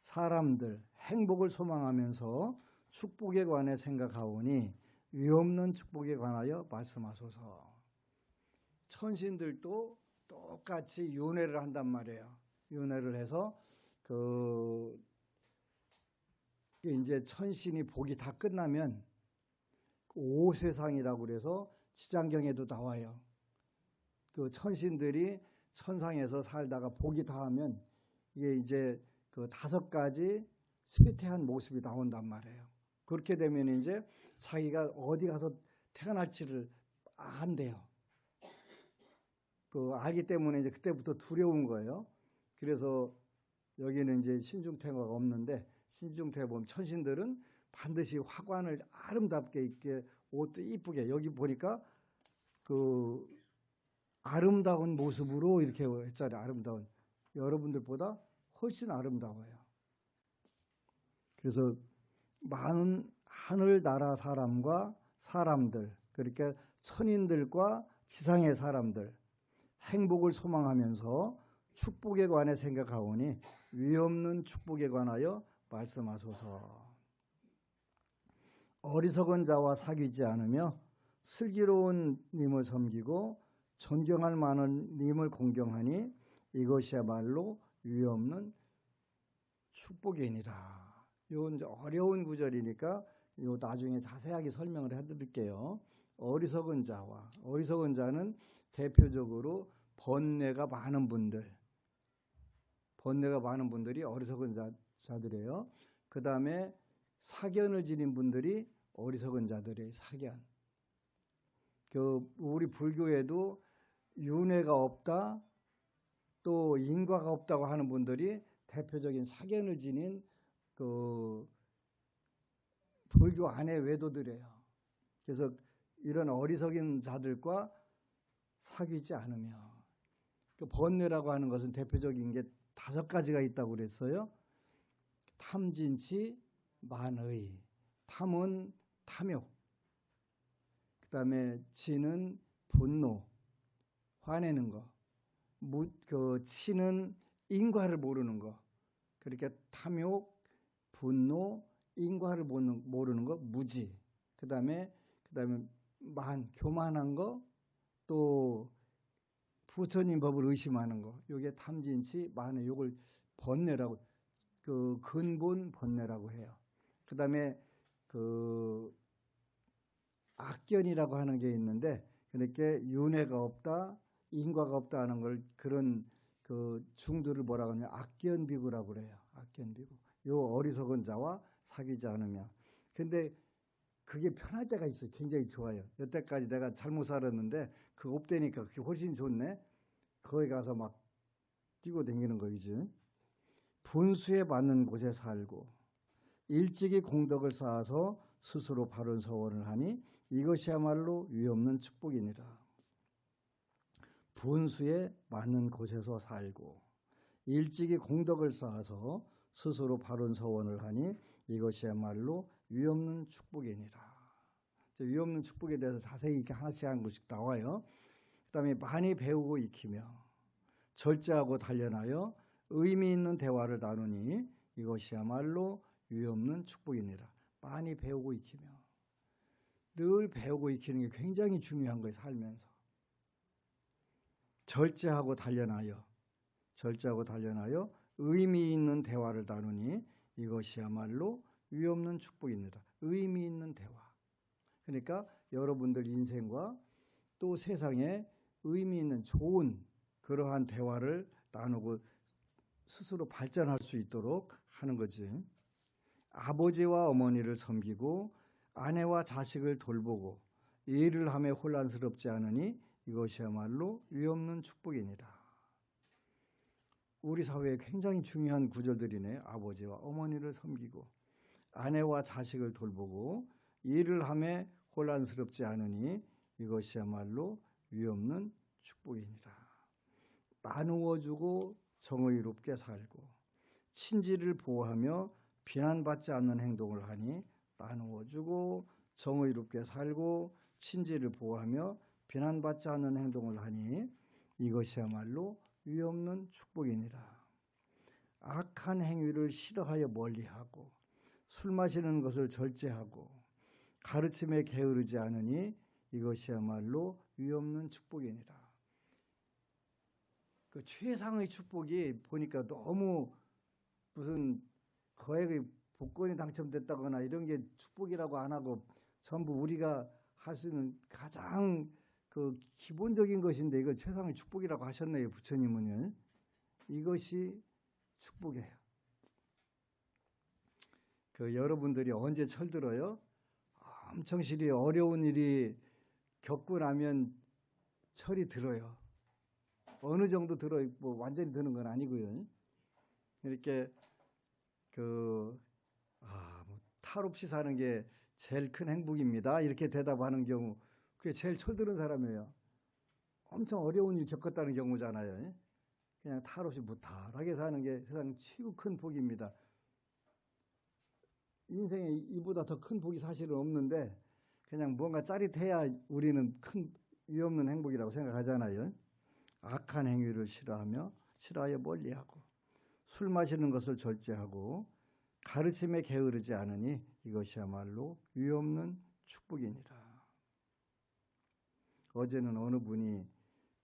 사람들 행복을 소망하면서 축복에 관해 생각하오니 위없는 축복에 관하여 말씀하소서. 천신들도 똑같이 윤회를 한단 말이에요. 윤회를 해서 이제 천신이 복이 다 끝나면 오세상이라고 그래서 지장경에도 나와요. 그 천신들이 천상에서 살다가 복이 다하면 이게 이제 그 5가지 쇠퇴한 모습이 나온단 말이에요. 그렇게 되면 이제 자기가 어디 가서 태어날지를 안돼요. 그 알기 때문에 이제 그때부터 두려운 거예요. 그래서 여기는 이제 신중태가 없는데 신중태 보면 천신들은 반드시 화관을 아름답게 있게 옷도 이쁘게 여기 보니까 그 아름다운 모습으로 이렇게 했잖아요. 아름다운 여러분들보다 훨씬 아름다워요. 그래서 많은 하늘나라 사람들 그러니까 천인들과 지상의 사람들 행복을 소망하면서 축복에 관해 생각하오니 위없는 축복에 관하여 말씀하소서. 어리석은 자와 사귀지 않으며 슬기로운 님을 섬기고 존경할 만한 님을 공경하니 이것이야말로 위없는 축복이니라. 이건 이제 어려운 구절이니까 요 나중에 자세하게 설명을 해드릴게요. 어리석은 자는 대표적으로 번뇌가 많은 분들이 어리석은 자들이에요. 그 다음에 사견을 지닌 분들이 어리석은 자들이에요. 사견. 우리 불교에도 윤회가 없다, 또 인과가 없다고 하는 분들이 대표적인 사견을 지닌 그 불교 안의 외도들이에요. 그래서 이런 어리석은 자들과 사귀지 않으며 그 번뇌라고 하는 것은 대표적인 게 5가지가 있다고 그랬어요. 탐진치, 만의. 탐은 탐욕. 그 다음에 진은 분노, 화내는 거. 치는 인과를 모르는 거. 그러니까 탐욕, 분노, 인과를 모르는 거, 무지. 그 다음에 교만한 거, 또 부처님 법을 의심하는 거, 요게 탐진치 만해, 요걸 번뇌라고, 그 근본 번뇌라고 해요. 그 다음에 그 악견이라고 하는 게 있는데, 그렇게 윤회가 없다, 인과가 없다 하는 걸, 그런 그 중들을 뭐라고 하냐면 악견비구라고 그래요. 악견비구. 요 어리석은 자와 사귀지 않으며. 근데 그게 편할 때가 있어요. 굉장히 좋아요. 여태까지 내가 잘못 살았는데 그거 없대니까 그게 훨씬 좋네. 거기 가서 막 뛰고 다니는 거이지. 분수에 맞는 곳에 살고 일찍이 공덕을 쌓아서 스스로 바른 서원을 하니 이것이야말로 위없는 축복이니라. 분수에 맞는 곳에서 살고 일찍이 공덕을 쌓아서 스스로 바른 서원을 하니 이것이야말로 위없는 축복이니라. 위없는 축복에 대해서 자세히 이렇게 하나씩 한 것씩 나와요. 그 다음에 많이 배우고 익히며 절제하고 단련하여 의미 있는 대화를 나누니 이것이야말로 위없는 축복이니라. 많이 배우고 익히며. 늘 배우고 익히는 게 굉장히 중요한 거예요. 살면서. 절제하고 단련하여 의미 있는 대화를 나누니 이것이야말로 위없는 축복입니다. 의미 있는 대화. 그러니까 여러분들 인생과 또 세상에 의미 있는 좋은 그러한 대화를 나누고 스스로 발전할 수 있도록 하는 거지. 아버지와 어머니를 섬기고 아내와 자식을 돌보고 일을 하며 혼란스럽지 않으니 이것이야말로 위없는 축복이니라. 우리 사회에 굉장히 중요한 구절들이네. 아버지와 어머니를 섬기고 아내와 자식을 돌보고 일을 하며 혼란스럽지 않으니 이것이야말로 위없는 축복이니라. 나누어주고 정의롭게 살고 친지를 보호하며 비난받지 않는 행동을 하니 나누어주고 정의롭게 살고 친지를 보호하며 비난받지 않는 행동을 하니 이것이야말로 위없는 축복이니라. 악한 행위를 싫어하여 멀리하고 술 마시는 것을 절제하고 가르침에 게으르지 않으니 이것이야말로 위없는 축복이니라. 그 최상의 축복이 보니까 너무 무슨 거액의 복권이 당첨됐다거나 이런 게 축복이라고 안 하고 전부 우리가 할 수 있는 가장 그 기본적인 것인데 이걸 최상의 축복이라고 하셨네요. 부처님은요. 이것이 축복이에요. 그 여러분들이 언제 철들어요? 엄청 실이 어려운 일이 겪고 나면 철이 들어요. 어느 정도 들어요. 뭐 완전히 드는 건 아니고요. 이렇게 뭐 탈 없이 사는 게 제일 큰 행복입니다. 이렇게 대답하는 경우 그게 제일 철드는 사람이에요. 엄청 어려운 일 겪었다는 경우잖아요. 그냥 탈 없이 무탈하게 사는 게 세상 최고 큰 복입니다. 인생에 이보다 더 큰 복이 사실은 없는데 그냥 뭔가 짜릿해야 우리는 큰 위없는 행복이라고 생각하잖아요. 악한 행위를 싫어하여 멀리하고 술 마시는 것을 절제하고 가르침에 게으르지 않으니 이것이야말로 위없는 축복이니라. 어제는 어느 분이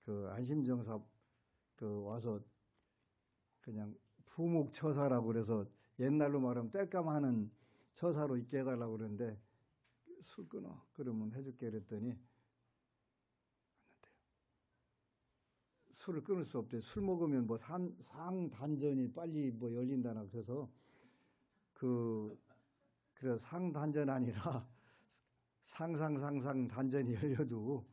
그 안심정사 와서 그냥 부목처사라고 그래서 옛날로 말하면 땔감하는 처사로 있게 해달라고 그러는데 술 끊어 그러면 해줄게 그랬더니 안 된대요. 술을 끊을 수 없대. 술 먹으면 뭐 상단전이 빨리 뭐 열린다나 그래서 그래서 상단전 아니라 상상 단전이 열려도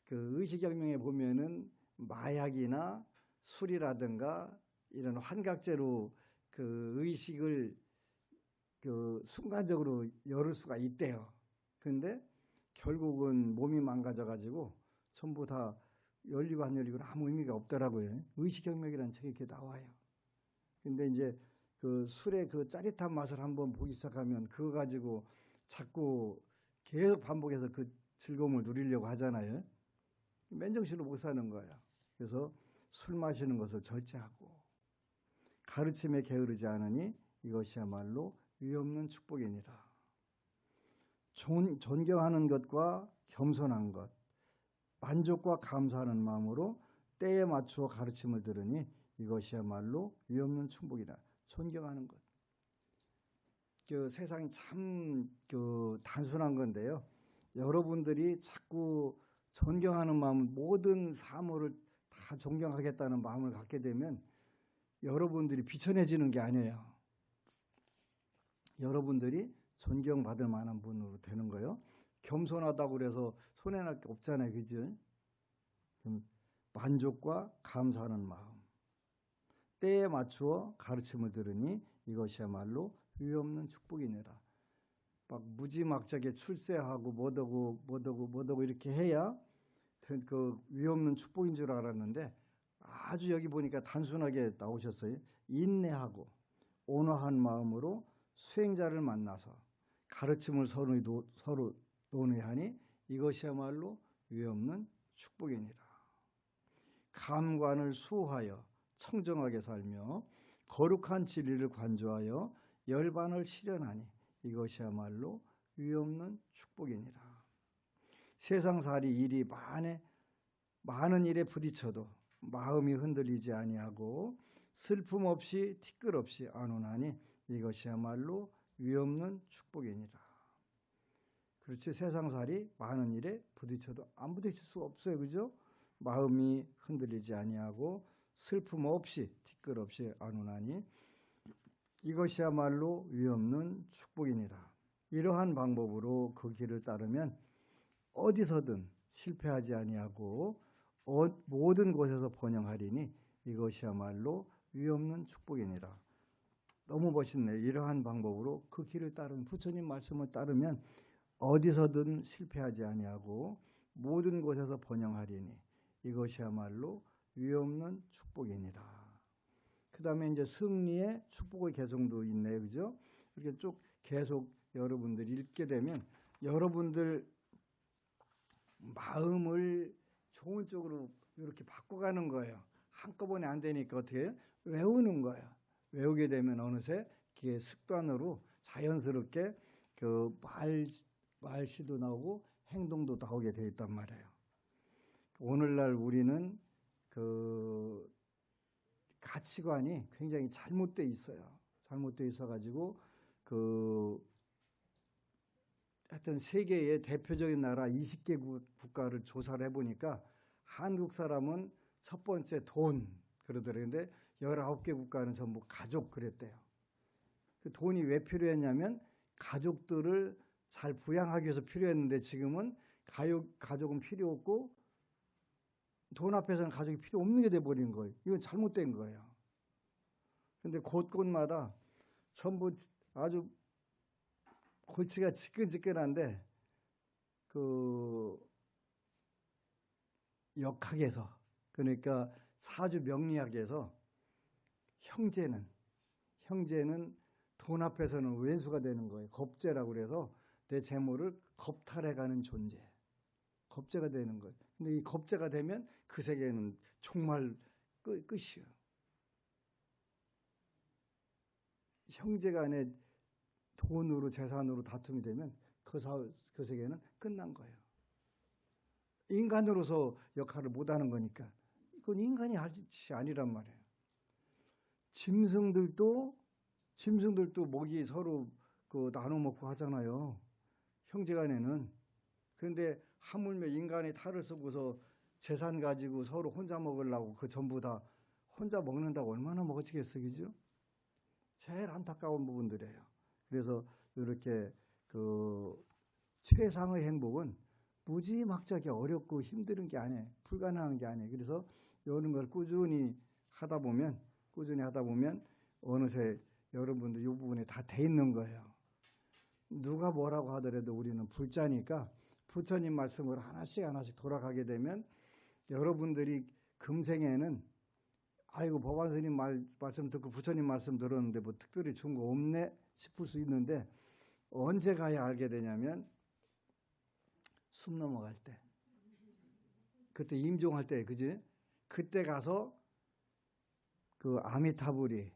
그 의식혁명에 보면은 마약이나 술이라든가 이런 환각제로 그 의식을 그 순간적으로 열을 수가 있대요. 그런데 결국은 몸이 망가져가지고 전부 다 열리고 안 열리고 아무 의미가 없더라고요. 의식혁명이라는 책이 이렇게 나와요. 근데 이제 그 술의 그 짜릿한 맛을 한번 보기 시작하면 그거 가지고 자꾸 계속 반복해서 그 즐거움을 누리려고 하잖아요. 맨정신으로 못 사는 거예요. 그래서 술 마시는 것을 절제하고 가르침에 게으르지 않으니 이것이야말로 위없는 축복이니라. 존경하는 것과 겸손한 것, 만족과 감사하는 마음으로 때에 맞추어 가르침을 들으니 이것이야말로 위없는 축복이라. 존경하는 것. 세상이 참 단순한 건데요. 여러분들이 자꾸 존경하는 마음, 모든 사물을 다 존경하겠다는 마음을 갖게 되면 여러분들이 비천해지는 게 아니에요. 여러분들이 존경받을 만한 분으로 되는 거예요. 겸손하다고 그래서 손해날 게 없잖아요. 그죠? 만족과 감사하는 마음. 때에 맞추어 가르침을 들으니 이것이야말로 위없는 축복이니라. 막 무지막지하게 출세하고 뭐더고 이렇게 해야 그 위없는 축복인 줄 알았는데 아주 여기 보니까 단순하게 나오셨어요. 인내하고 온화한 마음으로 수행자를 만나서 가르침을 서로 논의하니 이것이야말로 위없는 축복이니라. 감관을 수호하여 청정하게 살며 거룩한 진리를 관조하여 열반을 실현하니 이것이야말로 위없는 축복이니라. 세상살이 일이 많은 일에 부딪혀도 마음이 흔들리지 아니하고 슬픔 없이 티끌 없이 안온하니 이것이야말로 위없는 축복이니라. 그렇지. 세상살이 많은 일에 부딪혀도 안 부딪힐 수가 없어요. 그죠? 마음이 흔들리지 아니하고 슬픔 없이 티끌 없이 안온하니 이것이야말로 위없는 축복이니라. 이러한 방법으로 그 길을 따르면 어디서든 실패하지 아니하고 모든 곳에서 번영하리니 이것이야말로 위없는 축복이니라. 너무 멋있네요. 이러한 방법으로 그 길을 따르면, 부처님 말씀을 따르면 어디서든 실패하지 아니하고 모든 곳에서 번영하리니 이것이야말로 위없는 축복이니라. 그 다음에 이제 승리의 축복의 개성도 있네요. 그죠? 이렇게 쭉 계속 여러분들이 읽게 되면 여러분들 마음을 좋은 쪽으로 이렇게 바꿔가는 거예요. 한꺼번에 안 되니까 어떻게 해요? 외우는 거예요. 외우게 되면 어느새 그게 습관으로 자연스럽게 그 말씨도 나오고 행동도 나오게 돼 있단 말이에요. 오늘날 우리는 그 가치관이 굉장히 잘못돼 있어요. 잘못돼 있어가지고 하여튼 세계의 대표적인 나라 20개 국가를 조사를 해보니까 한국 사람은 첫 번째 돈 그러더래요. 근데 19개 국가는 전부 가족 그랬대요. 그 돈이 왜 필요했냐면 가족들을 잘 부양하기 위해서 필요했는데 지금은 가족은 필요 없고 돈 앞에서는 가족이 필요 없는 게 돼버린 거예요. 이건 잘못된 거예요. 근데 곳곳마다 전부 아주 골치가 지끈지끈한데 그 역학에서 그러니까 사주 명리학에서 형제는 돈 앞에서는 왼수가 되는 거예요. 겁재라고 그래서 내 재물을 겁탈해가는 존재. 겁재가 되는 거예요. 근데 이 겁재가 되면 그 세계는 정말 끝이에요. 형제간에 돈으로 재산으로 다툼이 되면 그 세계는 끝난 거예요. 인간으로서 역할을 못하는 거니까 그건 인간이 할 짓이 아니란 말이에요. 짐승들도 먹이 서로 나눠 먹고 하잖아요. 형제간에는. 그런데 하물며 인간이 탈을 쓰고서 재산 가지고 서로 혼자 먹으려고 그 전부 다 혼자 먹는다고 얼마나 먹어지겠어, 그죠? 제일 안타까운 부분들이에요. 그래서 이렇게 최상의 행복은 무지막지하게 어렵고 힘든 게 아니에요. 불가능한 게 아니에요. 그래서 이런 걸 꾸준히 하다 보면 어느새 여러분들 이 부분에 다 돼 있는 거예요. 누가 뭐라고 하더라도 우리는 불자니까 부처님 말씀을 하나씩 돌아가게 되면 여러분들이 금생에는 아이고 법안스님 말씀 듣고 부처님 말씀 들었는데 뭐 특별히 좋은 거 없네 싶을 수 있는데 언제 가야 알게 되냐면 숨 넘어갈 때 그때 임종할 때 그지? 그때 가서 그 아미타불이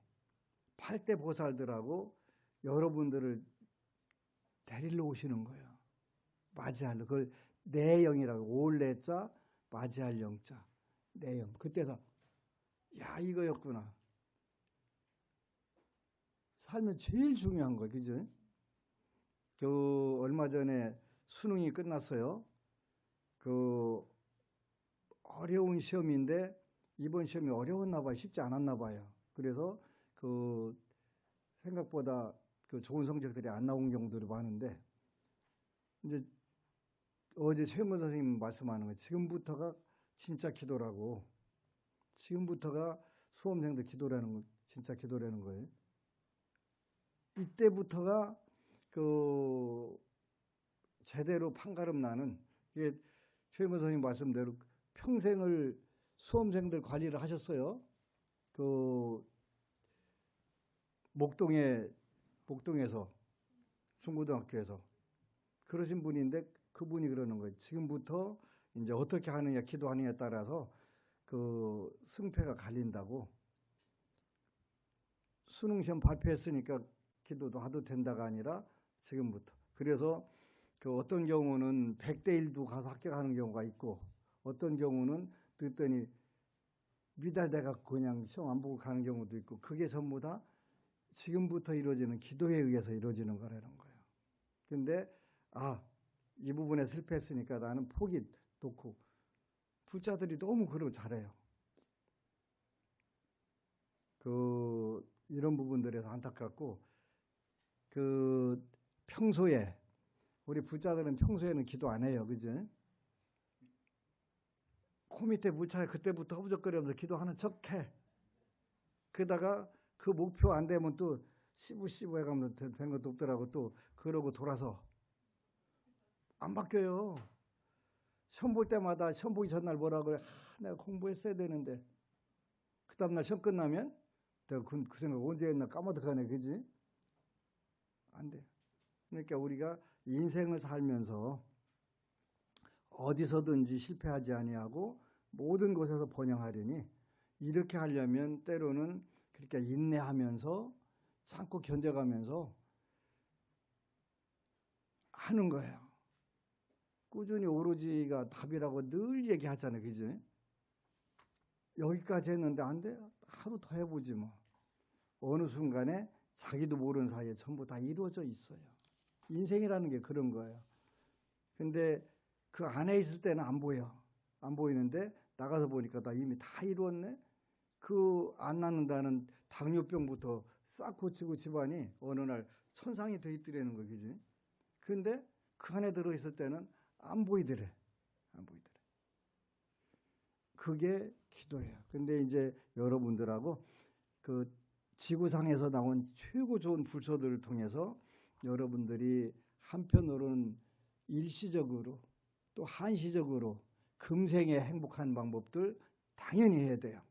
8대 보살들하고 여러분들을 데리러 오시는 거예요. 맞이하려. 그걸 내영이라고 올레자 맞이할 영자. 내용. 그때서 야 이거였구나. 살면 제일 중요한 거, 그죠? 얼마 전에 수능이 끝났어요. 어려운 시험인데 이번 시험이 어려웠나 봐요. 쉽지 않았나 봐요. 그래서 생각보다 좋은 성적들이 안 나온 경우들이 많은데 이제 어제 최영건 선생님 말씀하는 거 지금부터가 진짜 기도라고. 지금부터가 수험생들 기도라는 거, 진짜 기도라는 거예요. 이때부터가 제대로 판가름 나는 이게 최영건 선생님 말씀대로 평생을 수험생들 관리를 하셨어요. 목동에서 중고등학교에서 그러신 분인데 그분이 그러는 거예요. 지금부터 이제 어떻게 하느냐, 기도하느냐에 따라서 승패가 갈린다고. 수능 시험 발표했으니까 기도도 하도 된다가 아니라 지금부터. 그래서 어떤 경우는 100대 1도 가서 합격하는 경우가 있고 어떤 경우는 듣더니 미달돼갖고 그냥 시험 안 보고 가는 경우도 있고 그게 전부 다 지금부터 이루어지는 기도에 의해서 이루어지는 거라는 거예요. 근데 이 부분에 실패했으니까 나는 포기 놓고 불자들이 너무 그러고 잘해요. 이런 부분들에서 안타깝고 평소에 우리 불자들은 평소에는 기도 안 해요. 그죠? 코 밑에 불차에 그때부터 허부적거리면서 기도하는 척해. 그러다가 그 목표 안 되면 또 씨부 해가면서 되는 것도 없더라고. 또 그러고 돌아서 안 바뀌어요. 시험 볼 때마다 시험 보기 전날 뭐라 그래. 내가 공부했어야 되는데 그 다음날 시험 끝나면 내가 그 생각 언제 했나 까마득하네. 그지? 안 돼. 그러니까 우리가 인생을 살면서 어디서든지 실패하지 아니하고 모든 곳에서 번영하려니 이렇게 하려면 때로는 그렇게 인내하면서 참고 견뎌가면서 하는 거예요. 꾸준히 오로지가 답이라고 늘 얘기하잖아요. 그죠? 여기까지 했는데 안 돼요. 하루 더 해보지 뭐. 어느 순간에 자기도 모르는 사이에 전부 다 이루어져 있어요. 인생이라는 게 그런 거예요. 근데 그 안에 있을 때는 안 보여. 안 보이는데 나가서 보니까 나 이미 다 이루었네. 안 낫는다는 당뇨병부터 싹 고치고 집안이 어느 날 천상이 돼 있더라는 거, 그지? 근데 그 안에 들어있을 때는 안 보이더래. 안 보이더래. 그게 기도예요. 근데 이제 여러분들하고 지구상에서 나온 최고 좋은 불서들을 통해서 여러분들이 한편으로는 일시적으로 또 한시적으로 금생에 행복한 방법들 당연히 해야 돼요.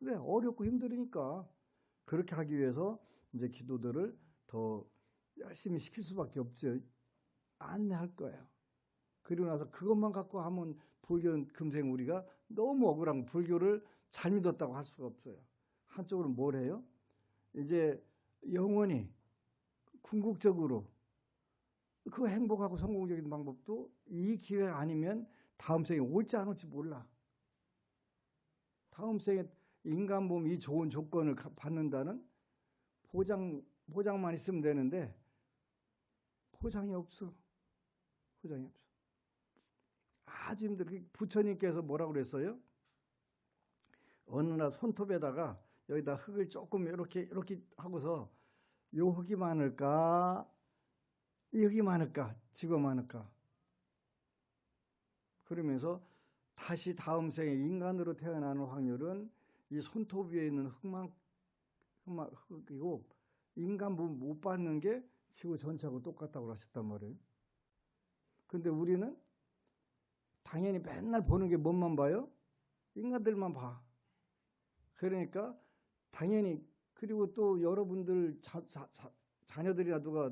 왜? 어렵고 힘들으니까. 그렇게 하기 위해서 이제 기도들을 더 열심히 시킬 수밖에 없죠. 안내할 거예요. 그리고 나서 그것만 갖고 하면 불교는 금생 우리가 너무 억울한 불교를 잘 믿었다고 할 수가 없어요. 한쪽으로 뭘 해요? 이제 영원히 궁극적으로 그 행복하고 성공적인 방법도 이 기회 아니면 다음 생에 올지 안 올지 몰라. 다음 생에 인간 몸이 이 좋은 조건을 받는다는 포장만 있으면 되는데 포장이 없어. 포장이 없어. 아주 힘들어. 부처님께서 뭐라고 그랬어요? 어느 날 손톱에다가 여기다 흙을 조금 이렇게 하고서 요 흙이 많을까? 이 흙이 많을까? 지가 많을까? 그러면서 다시 다음 생에 인간으로 태어나는 확률은 이 손톱 위에 있는 흙이고 인간 몸 못 받는 게 지구 전체하고 똑같다고 하셨단 말이에요. 근데 우리는 당연히 맨날 보는 게 뭔만 봐요? 인간들만 봐. 그러니까 당연히 그리고 또 여러분들 자녀들이나 누가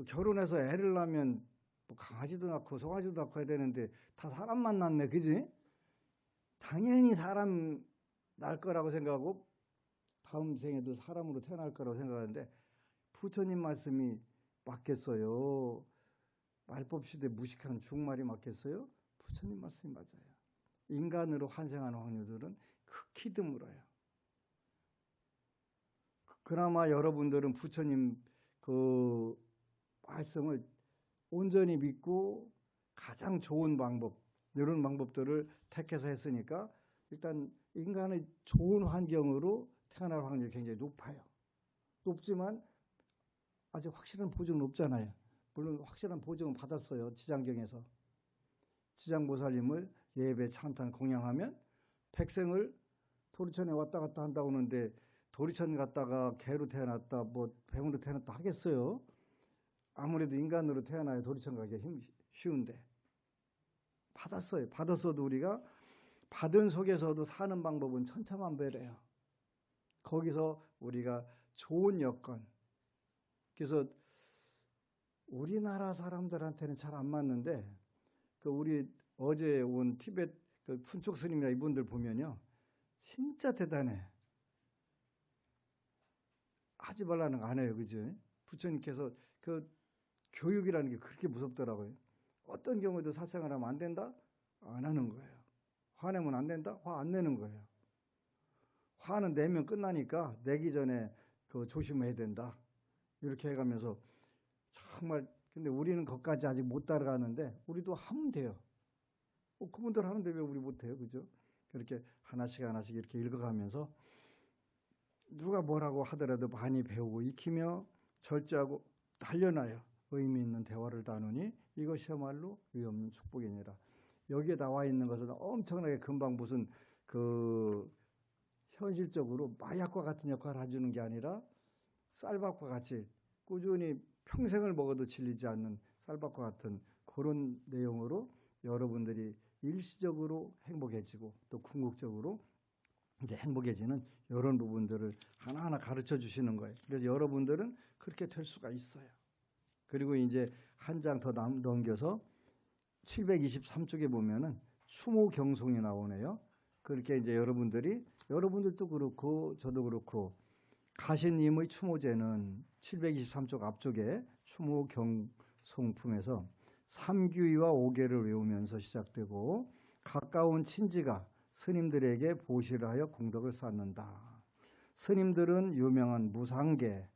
결혼해서 애를 낳으면 뭐 강아지도 낳고 송아지도 낳고 해야 되는데 다 사람만 낳네. 그지? 당연히 사람 낳을 거라고 생각하고 다음 생에도 사람으로 태어날 거라고 생각하는데 부처님 말씀이 맞겠어요? 말법 시대 무식한 중말이 맞겠어요? 부처님 말씀이 맞아요. 인간으로 환생하는 확률들은 극히 드물어요. 그나마 여러분들은 부처님 그 말씀을 온전히 믿고 가장 좋은 방법, 이런 방법들을 택해서 했으니까 일단 인간의 좋은 환경으로 태어날 확률이 굉장히 높아요. 높지만 아직 확실한 보증은 없잖아요. 물론 확실한 보증은 받았어요. 지장경에서. 지장보살님을 예배, 찬탄, 공양하면 백생을 도리천에 왔다 갔다 한다고 하는데 도리천 갔다가 개로 태어났다 뭐 뱀으로 태어났다 하겠어요. 아무래도 인간으로 태어나야 도리천 가기가 쉬운데 받았어요. 받았어도 우리가 받은 속에서도 사는 방법은 천차만별이에요. 거기서 우리가 좋은 여건, 그래서 우리나라 사람들한테는 잘 안 맞는데 그 우리 어제 온 티베트 그 푼촉 스님이나 이분들 보면요 진짜 대단해. 하지 말라는 거 안 해요, 그죠? 부처님께서 그 교육이라는 게 그렇게 무섭더라고요. 어떤 경우에도 사상을 하면 안 된다? 안 하는 거예요. 화내면 안 된다? 화 안 내는 거예요. 화는 내면 끝나니까 내기 전에 그 조심해야 된다. 이렇게 해가면서 정말 근데 우리는 거기까지 아직 못 따라가는데 우리도 하면 돼요. 그분들 하는데 왜 우리 못해요, 그죠? 그렇게 하나씩 하나씩 이렇게 읽어가면서 누가 뭐라고 하더라도 많이 배우고 익히며 절제하고 단련하여 의미 있는 대화를 나누니 이것이야말로 위없는 축복이니라. 여기에 나와 있는 것은 엄청나게 금방 무슨 그 현실적으로 마약과 같은 역할을 해주는 게 아니라 쌀밥과 같이 꾸준히 평생을 먹어도 질리지 않는 쌀밥과 같은 그런 내용으로 여러분들이 일시적으로 행복해지고 또 궁극적으로 이제 행복해지는 이런 부분들을 하나하나 가르쳐 주시는 거예요. 그래서 여러분들은 그렇게 될 수가 있어요. 그리고 이제 한 장 더 넘겨서 723쪽에 보면은 추모경송이 나오네요. 그렇게 이제 여러분들도 그렇고 저도 그렇고 가시님의 추모제는 723쪽 앞쪽에 추모경송품에서 삼규위와 오계를 외우면서 시작되고 가까운 친지가 스님들에게 보시를 하여 공덕을 쌓는다. 스님들은 유명한 무상계,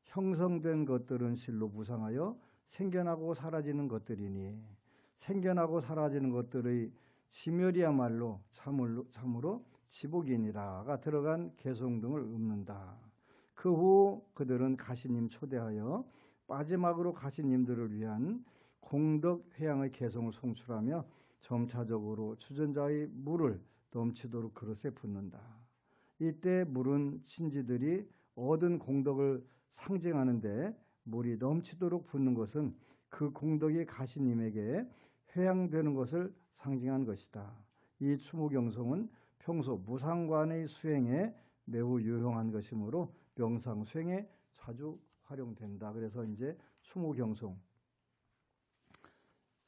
형성된 것들은 실로 무상하여 생겨나고 사라지는 것들이니 생겨나고 사라지는 것들의 지멸이야말로 참으로 지복이니라가 들어간 개송 등을 읊는다. 그 후 그들은 가시님 초대하여 마지막으로 가시님들을 위한 공덕 회양의 개송을 송출하며 점차적으로 주전자의 물을 넘치도록 그릇에 붓는다. 이때 물은 친지들이 얻은 공덕을 상징하는데 물이 넘치도록 붓는 것은 그 공덕이 가시님에게 회양되는 것을 상징한 것이다. 이 추모경송은 평소 무상관의 수행에 매우 유용한 것이므로 명상 수행에 자주 활용된다. 그래서 이제 추모경송.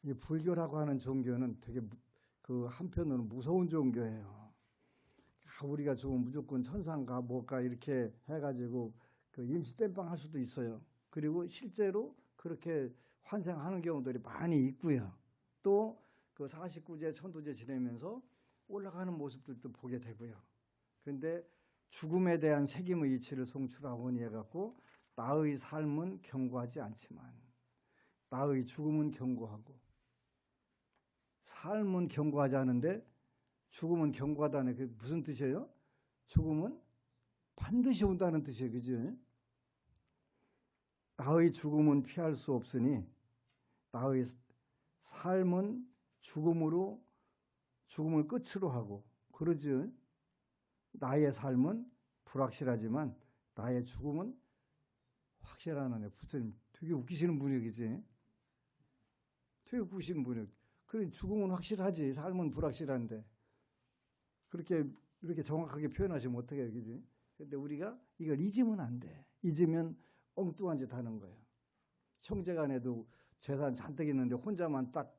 이 불교라고 하는 종교는 되게 그 한편으로는 무서운 종교예요. 우리가 죽으면 무조건 천상가 뭐가 이렇게 해가지고 그 임시 땜빵 할 수도 있어요. 그리고 실제로 그렇게 환생하는 경우들이 많이 있고요. 또 그 49제 천도제 지내면서 올라가는 모습들도 보게 되고요. 그런데 죽음에 대한 책임의 이치를 송출하오니 해갖고 나의 삶은 경고하지 않지만 나의 죽음은 경고하고 삶은 경고하지 않은데 죽음은 경고하다는 게 무슨 뜻이에요? 죽음은 반드시 온다는 뜻이에요. 그죠? 나의 죽음은 피할 수 없으니 나의 삶은 죽음을 끝으로 하고 그러지 나의 삶은 불확실하지만 나의 죽음은 확실하네. 부처님 되게 웃기시는 분이에요. 그치? 되게 웃기시는 분이에요. 그래 죽음은 확실하지 삶은 불확실한데 이렇게 정확하게 표현하시면 어떻게 해요. 그치? 근데 우리가 이걸 잊으면 안 돼. 잊으면 엉뚱한 짓 하는 거예요. 형제간에도 재산 잔뜩 있는데 혼자만 딱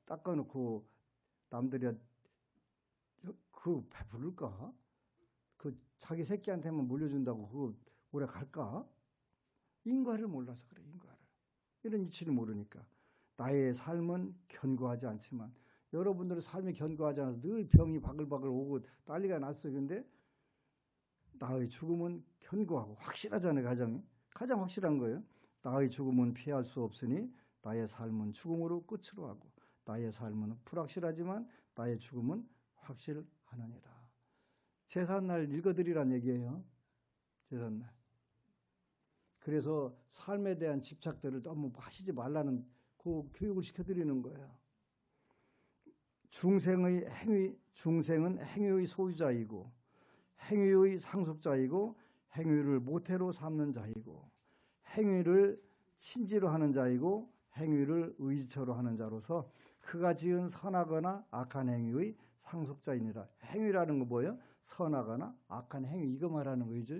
닦아놓고 남들이 그거 배부를까? 그 자기 새끼한테만 물려준다고 그거 오래 갈까? 인과를 몰라서 그래. 인과를. 이런 이치를 모르니까 나의 삶은 견고하지 않지만 여러분들은 삶이 견고하지 않아서 늘 병이 바글바글 오고 난리가 났어요. 근데 나의 죽음은 견고하고 확실하잖아요. 가장 확실한 거예요. 나의 죽음은 피할 수 없으니 나의 삶은 죽음으로 끝으로 하고 나의 삶은 불확실하지만 나의 죽음은 확실하느니라. 제삿날 읽어드리란 얘기예요. 제삿날. 그래서 삶에 대한 집착들을 너무 하시지 말라는 그 교육을 시켜드리는 거예요. 중생은 행위의 소유자이고 행위의 상속자이고 행위를 모태로 삼는 자이고 행위를 친지로 하는 자이고 행위를 의지처로 하는 자로서 그가 지은 선하거나 악한 행위의 상속자이니라. 행위라는 거 뭐예요? 선하거나 악한 행위, 이거 말하는 거죠.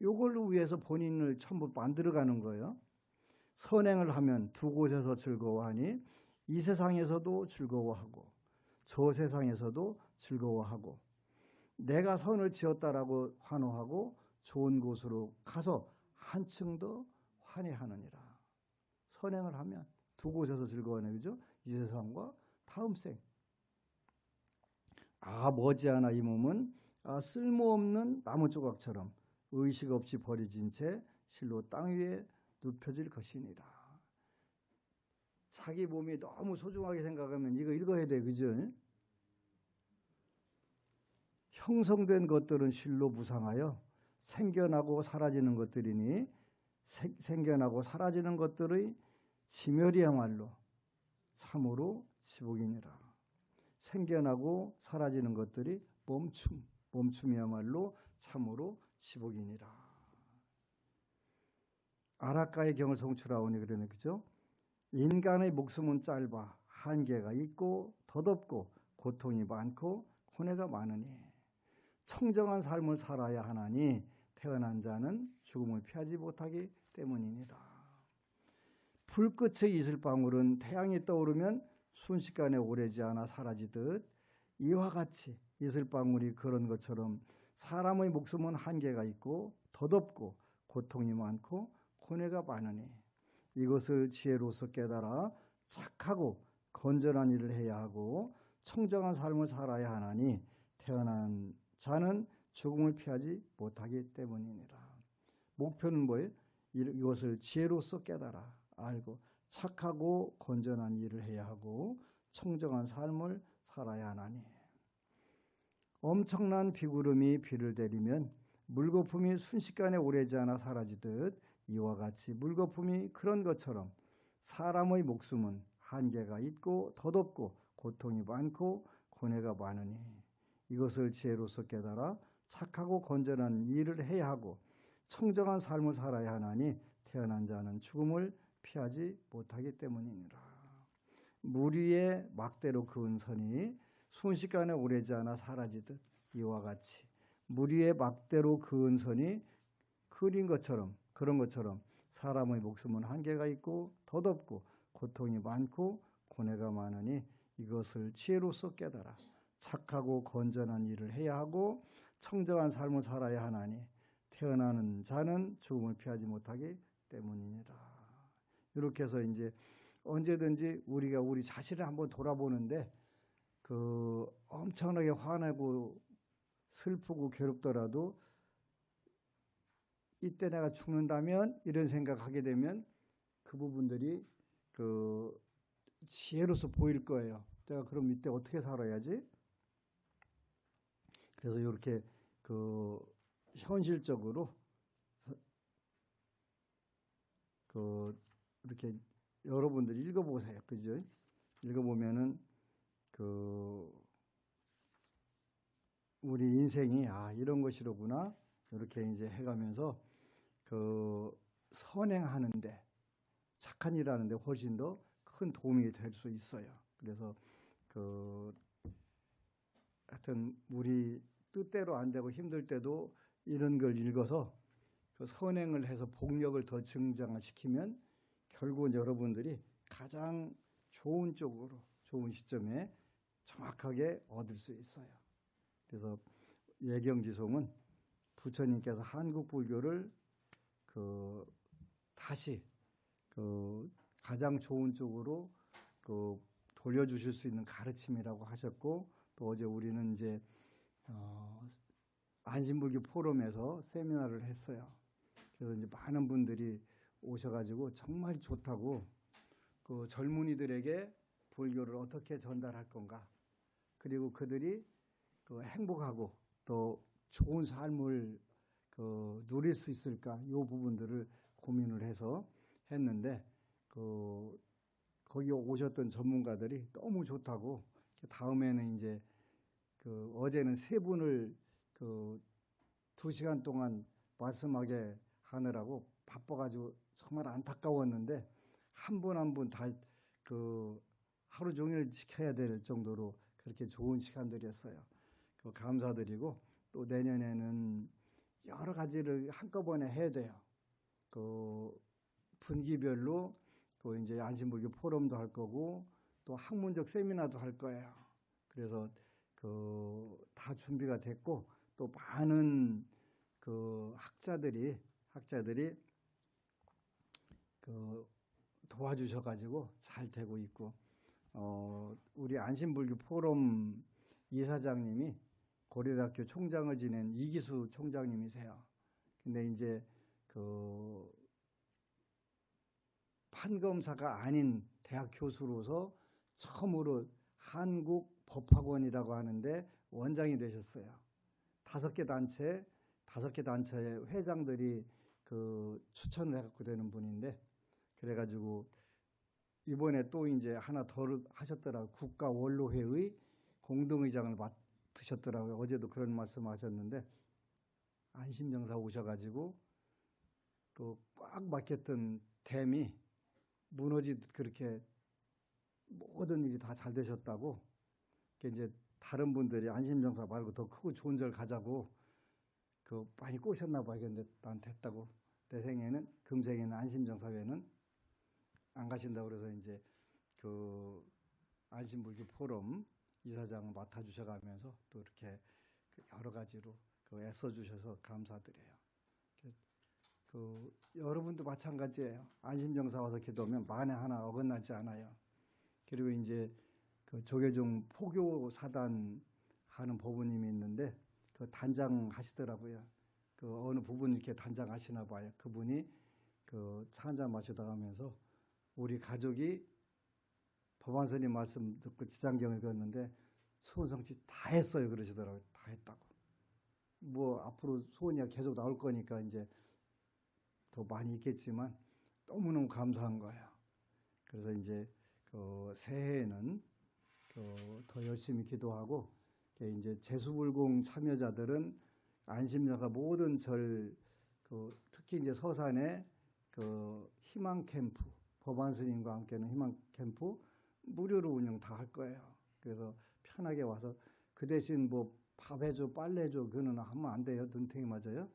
요걸로 위해서 본인을 전부 만들어가는 거예요. 선행을 하면 두 곳에서 즐거워하니 이 세상에서도 즐거워하고 저 세상에서도 즐거워하고 내가 선을 지었다라고 환호하고 좋은 곳으로 가서 한층 더 환희하느니라. 선행을 하면 두 곳에서 즐거워하네, 그죠? 이 세상과 다음 생. 머지않아 이 몸은 쓸모없는 나무 조각처럼 의식 없이 버려진 채 실로 땅 위에 눕혀질 것이니라. 자기 몸이 너무 소중하게 생각하면 이거 읽어야 돼, 그죠? 형성된 것들은 실로 무상하여 생겨나고 사라지는 것들이니 생겨나고 사라지는 것들의 지멸이야말로 참으로 지복이니라. 생겨나고 사라지는 것들이 멈춤이야말로 참으로 지복이니라. 아라카의 경을 송출하오니 그러네, 그죠? 인간의 목숨은 짧아 한계가 있고 덧없고 고통이 많고 고뇌가 많으니 청정한 삶을 살아야 하나니 태어난 자는 죽음을 피하지 못하기 때문이니라. 불꽃의 이슬방울은 태양이 떠오르면 순식간에 오래지 않아 사라지듯 이와 같이 이슬방울이 그런 것처럼 사람의 목숨은 한계가 있고 덧없고 고통이 많고 고뇌가 많으니 이것을 지혜로서 깨달아 착하고 건전한 일을 해야 하고 청정한 삶을 살아야 하나니 태어난 자는 죽음을 피하지 못하기 때문이니라. 목표는 뭐예요? 이것을 지혜로서 깨달아 알고 착하고 건전한 일을 해야 하고 청정한 삶을 살아야 하나니. 엄청난 비구름이 비를 내리면 물거품이 순식간에 오래지 않아 사라지듯 이와 같이 물거품이 그런 것처럼 사람의 목숨은 한계가 있고 덧없고 고통이 많고 고뇌가 많으니 이것을 지혜로서 깨달아 착하고 건전한 일을 해야 하고 청정한 삶을 살아야 하나니 태어난 자는 죽음을 피하지 못하기 때문이니라. 물 위에 막대로 그은 선이 순식간에 오래지 않아 사라지듯 이와 같이 물 위에 막대로 그은 선이 그린 것처럼 그런 것처럼 사람의 목숨은 한계가 있고 덧없고 고통이 많고 고뇌가 많으니 이것을 지혜로서 깨달아 착하고 건전한 일을 해야 하고 청정한 삶을 살아야 하나니 태어나는 자는 죽음을 피하지 못하기 때문이니라. 이렇게 해서 이제 언제든지 우리가 우리 자신을 한번 돌아보는데 그 엄청나게 화나고 슬프고 괴롭더라도 이때 내가 죽는다면 이런 생각하게 되면 그 부분들이 그 지혜로서 보일 거예요. 내가 그럼 이때 어떻게 살아야지? 그래서 이렇게 그 현실적으로 그 이렇게 여러분들이 읽어보세요. 그죠? 읽어보면은 그 우리 인생이 이런 것이로구나 이렇게 이제 해가면서 그 선행하는데 착한 일 하는데 훨씬 더 큰 도움이 될 수 있어요. 그래서 그 하여튼 우리 뜻대로 안 되고 힘들 때도 이런 걸 읽어서 그 선행을 해서 복력을 더 증장시키면 결국은 여러분들이 가장 좋은 쪽으로 좋은 시점에 정확하게 얻을 수 있어요. 그래서 예경지송은 부처님께서 한국 불교를 그 다시 그 가장 좋은 쪽으로 그 돌려주실 수 있는 가르침이라고 하셨고, 또 어제 우리는 이제 안심불교 포럼에서 세미나를 했어요. 그래서 이제 많은 분들이 오셔가지고 정말 좋다고, 그 젊은이들에게 불교를 어떻게 전달할 건가, 그리고 그들이 그 행복하고 또 좋은 삶을 누릴 수 있을까, 이 부분들을 고민을 해서 했는데, 거기 오셨던 전문가들이 너무 좋다고, 다음에는 이제 어제는 세 분을 2시간 동안 말씀하게 하느라고 바빠가지고 정말 안타까웠는데, 한 분 한 분 다 하루 종일 지켜야 될 정도로 그렇게 좋은 시간들이었어요. 감사드리고, 또 내년에는 여러 가지를 한꺼번에 해야 돼요. 분기별로 또 이제 안심불교 포럼도 할 거고, 또 학문적 세미나도 할 거예요. 그래서 다 준비가 됐고, 또 많은 학자들이 도와주셔가지고 잘 되고 있고, 우리 안심불교 포럼 이사장님이 고려대학교 총장을 지낸 이기수 총장님이세요. 근데 이제 판검사가 아닌 대학 교수로서 처음으로 한국법학원이라고 하는데 원장이 되셨어요. 5개 단체의 회장들이 추천을 해갖고 되는 분인데, 그래가지고 이번에 또 이제 하나 더 하셨더라고요. 국가원로회의 공동의장을 맡으셨더라고요. 어제도 그런 말씀 하셨는데, 안심정사 오셔가지고 꽉 막혔던 댐이 그렇게 모든 일이 다 잘 되셨다고, 이제 다른 분들이 안심정사 말고 더 크고 좋은 절 가자고 많이 꼬셨나 봐요. 근데 난 됐다고. 내 생에는, 금생에는 안심정사회는 안 가신다고 그래서 이제 안심불교 포럼 이사장을 맡아주셔가면서 또 이렇게 여러 가지로 애써주셔서 감사드려요. 여러분도 마찬가지예요. 안심정사 와서 기도하면 만에 하나 어긋나지 않아요. 그리고 이제 조계종 포교사단 하는 법우님이 있는데, 단장 하시더라고요. 어느 부분 이렇게 단장 하시나 봐요. 그분이 차 한잔 마시다 가면서 우리 가족이 법안스님 말씀 듣고 지장경 읽었는데 소원성취 다 했어요 그러시더라고요. 다 했다고. 뭐 앞으로 소원이 계속 나올 거니까 이제 더 많이 있겠지만 너무너무 감사한 거예요. 그래서 이제 새해에는 더 열심히 기도하고, 이제 제수불공 참여자들은 안심정사 모든 절, 특히 이제 서산에 희망 캠프, 법안 스님과 함께하는 희망 캠프 무료로 운영 다 할 거예요. 그래서 편하게 와서, 그 대신 뭐 밥 해줘, 빨래 해줘, 그거는 하면 안 돼요. 눈탱이 맞아요.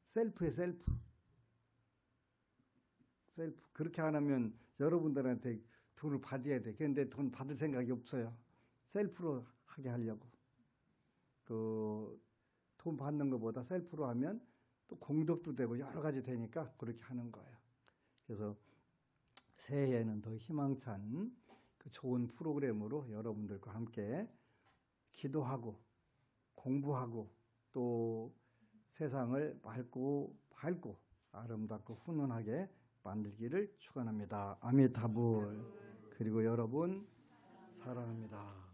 셀프에 셀프. 그렇게 안 하면 여러분들한테 돈을 받아야 돼. 그런데 돈 받을 생각이 없어요. 셀프로 하게 하려고. 돈 받는 것보다 셀프로 하면 또 공덕도 되고 여러 가지 되니까 그렇게 하는 거예요. 그래서 새해에는 더 희망찬 좋은 프로그램으로 여러분들과 함께 기도하고 공부하고 또 세상을 밝고 아름답고 훈훈하게 만들기를 축원합니다. 아미타불. 그리고 여러분 사랑합니다.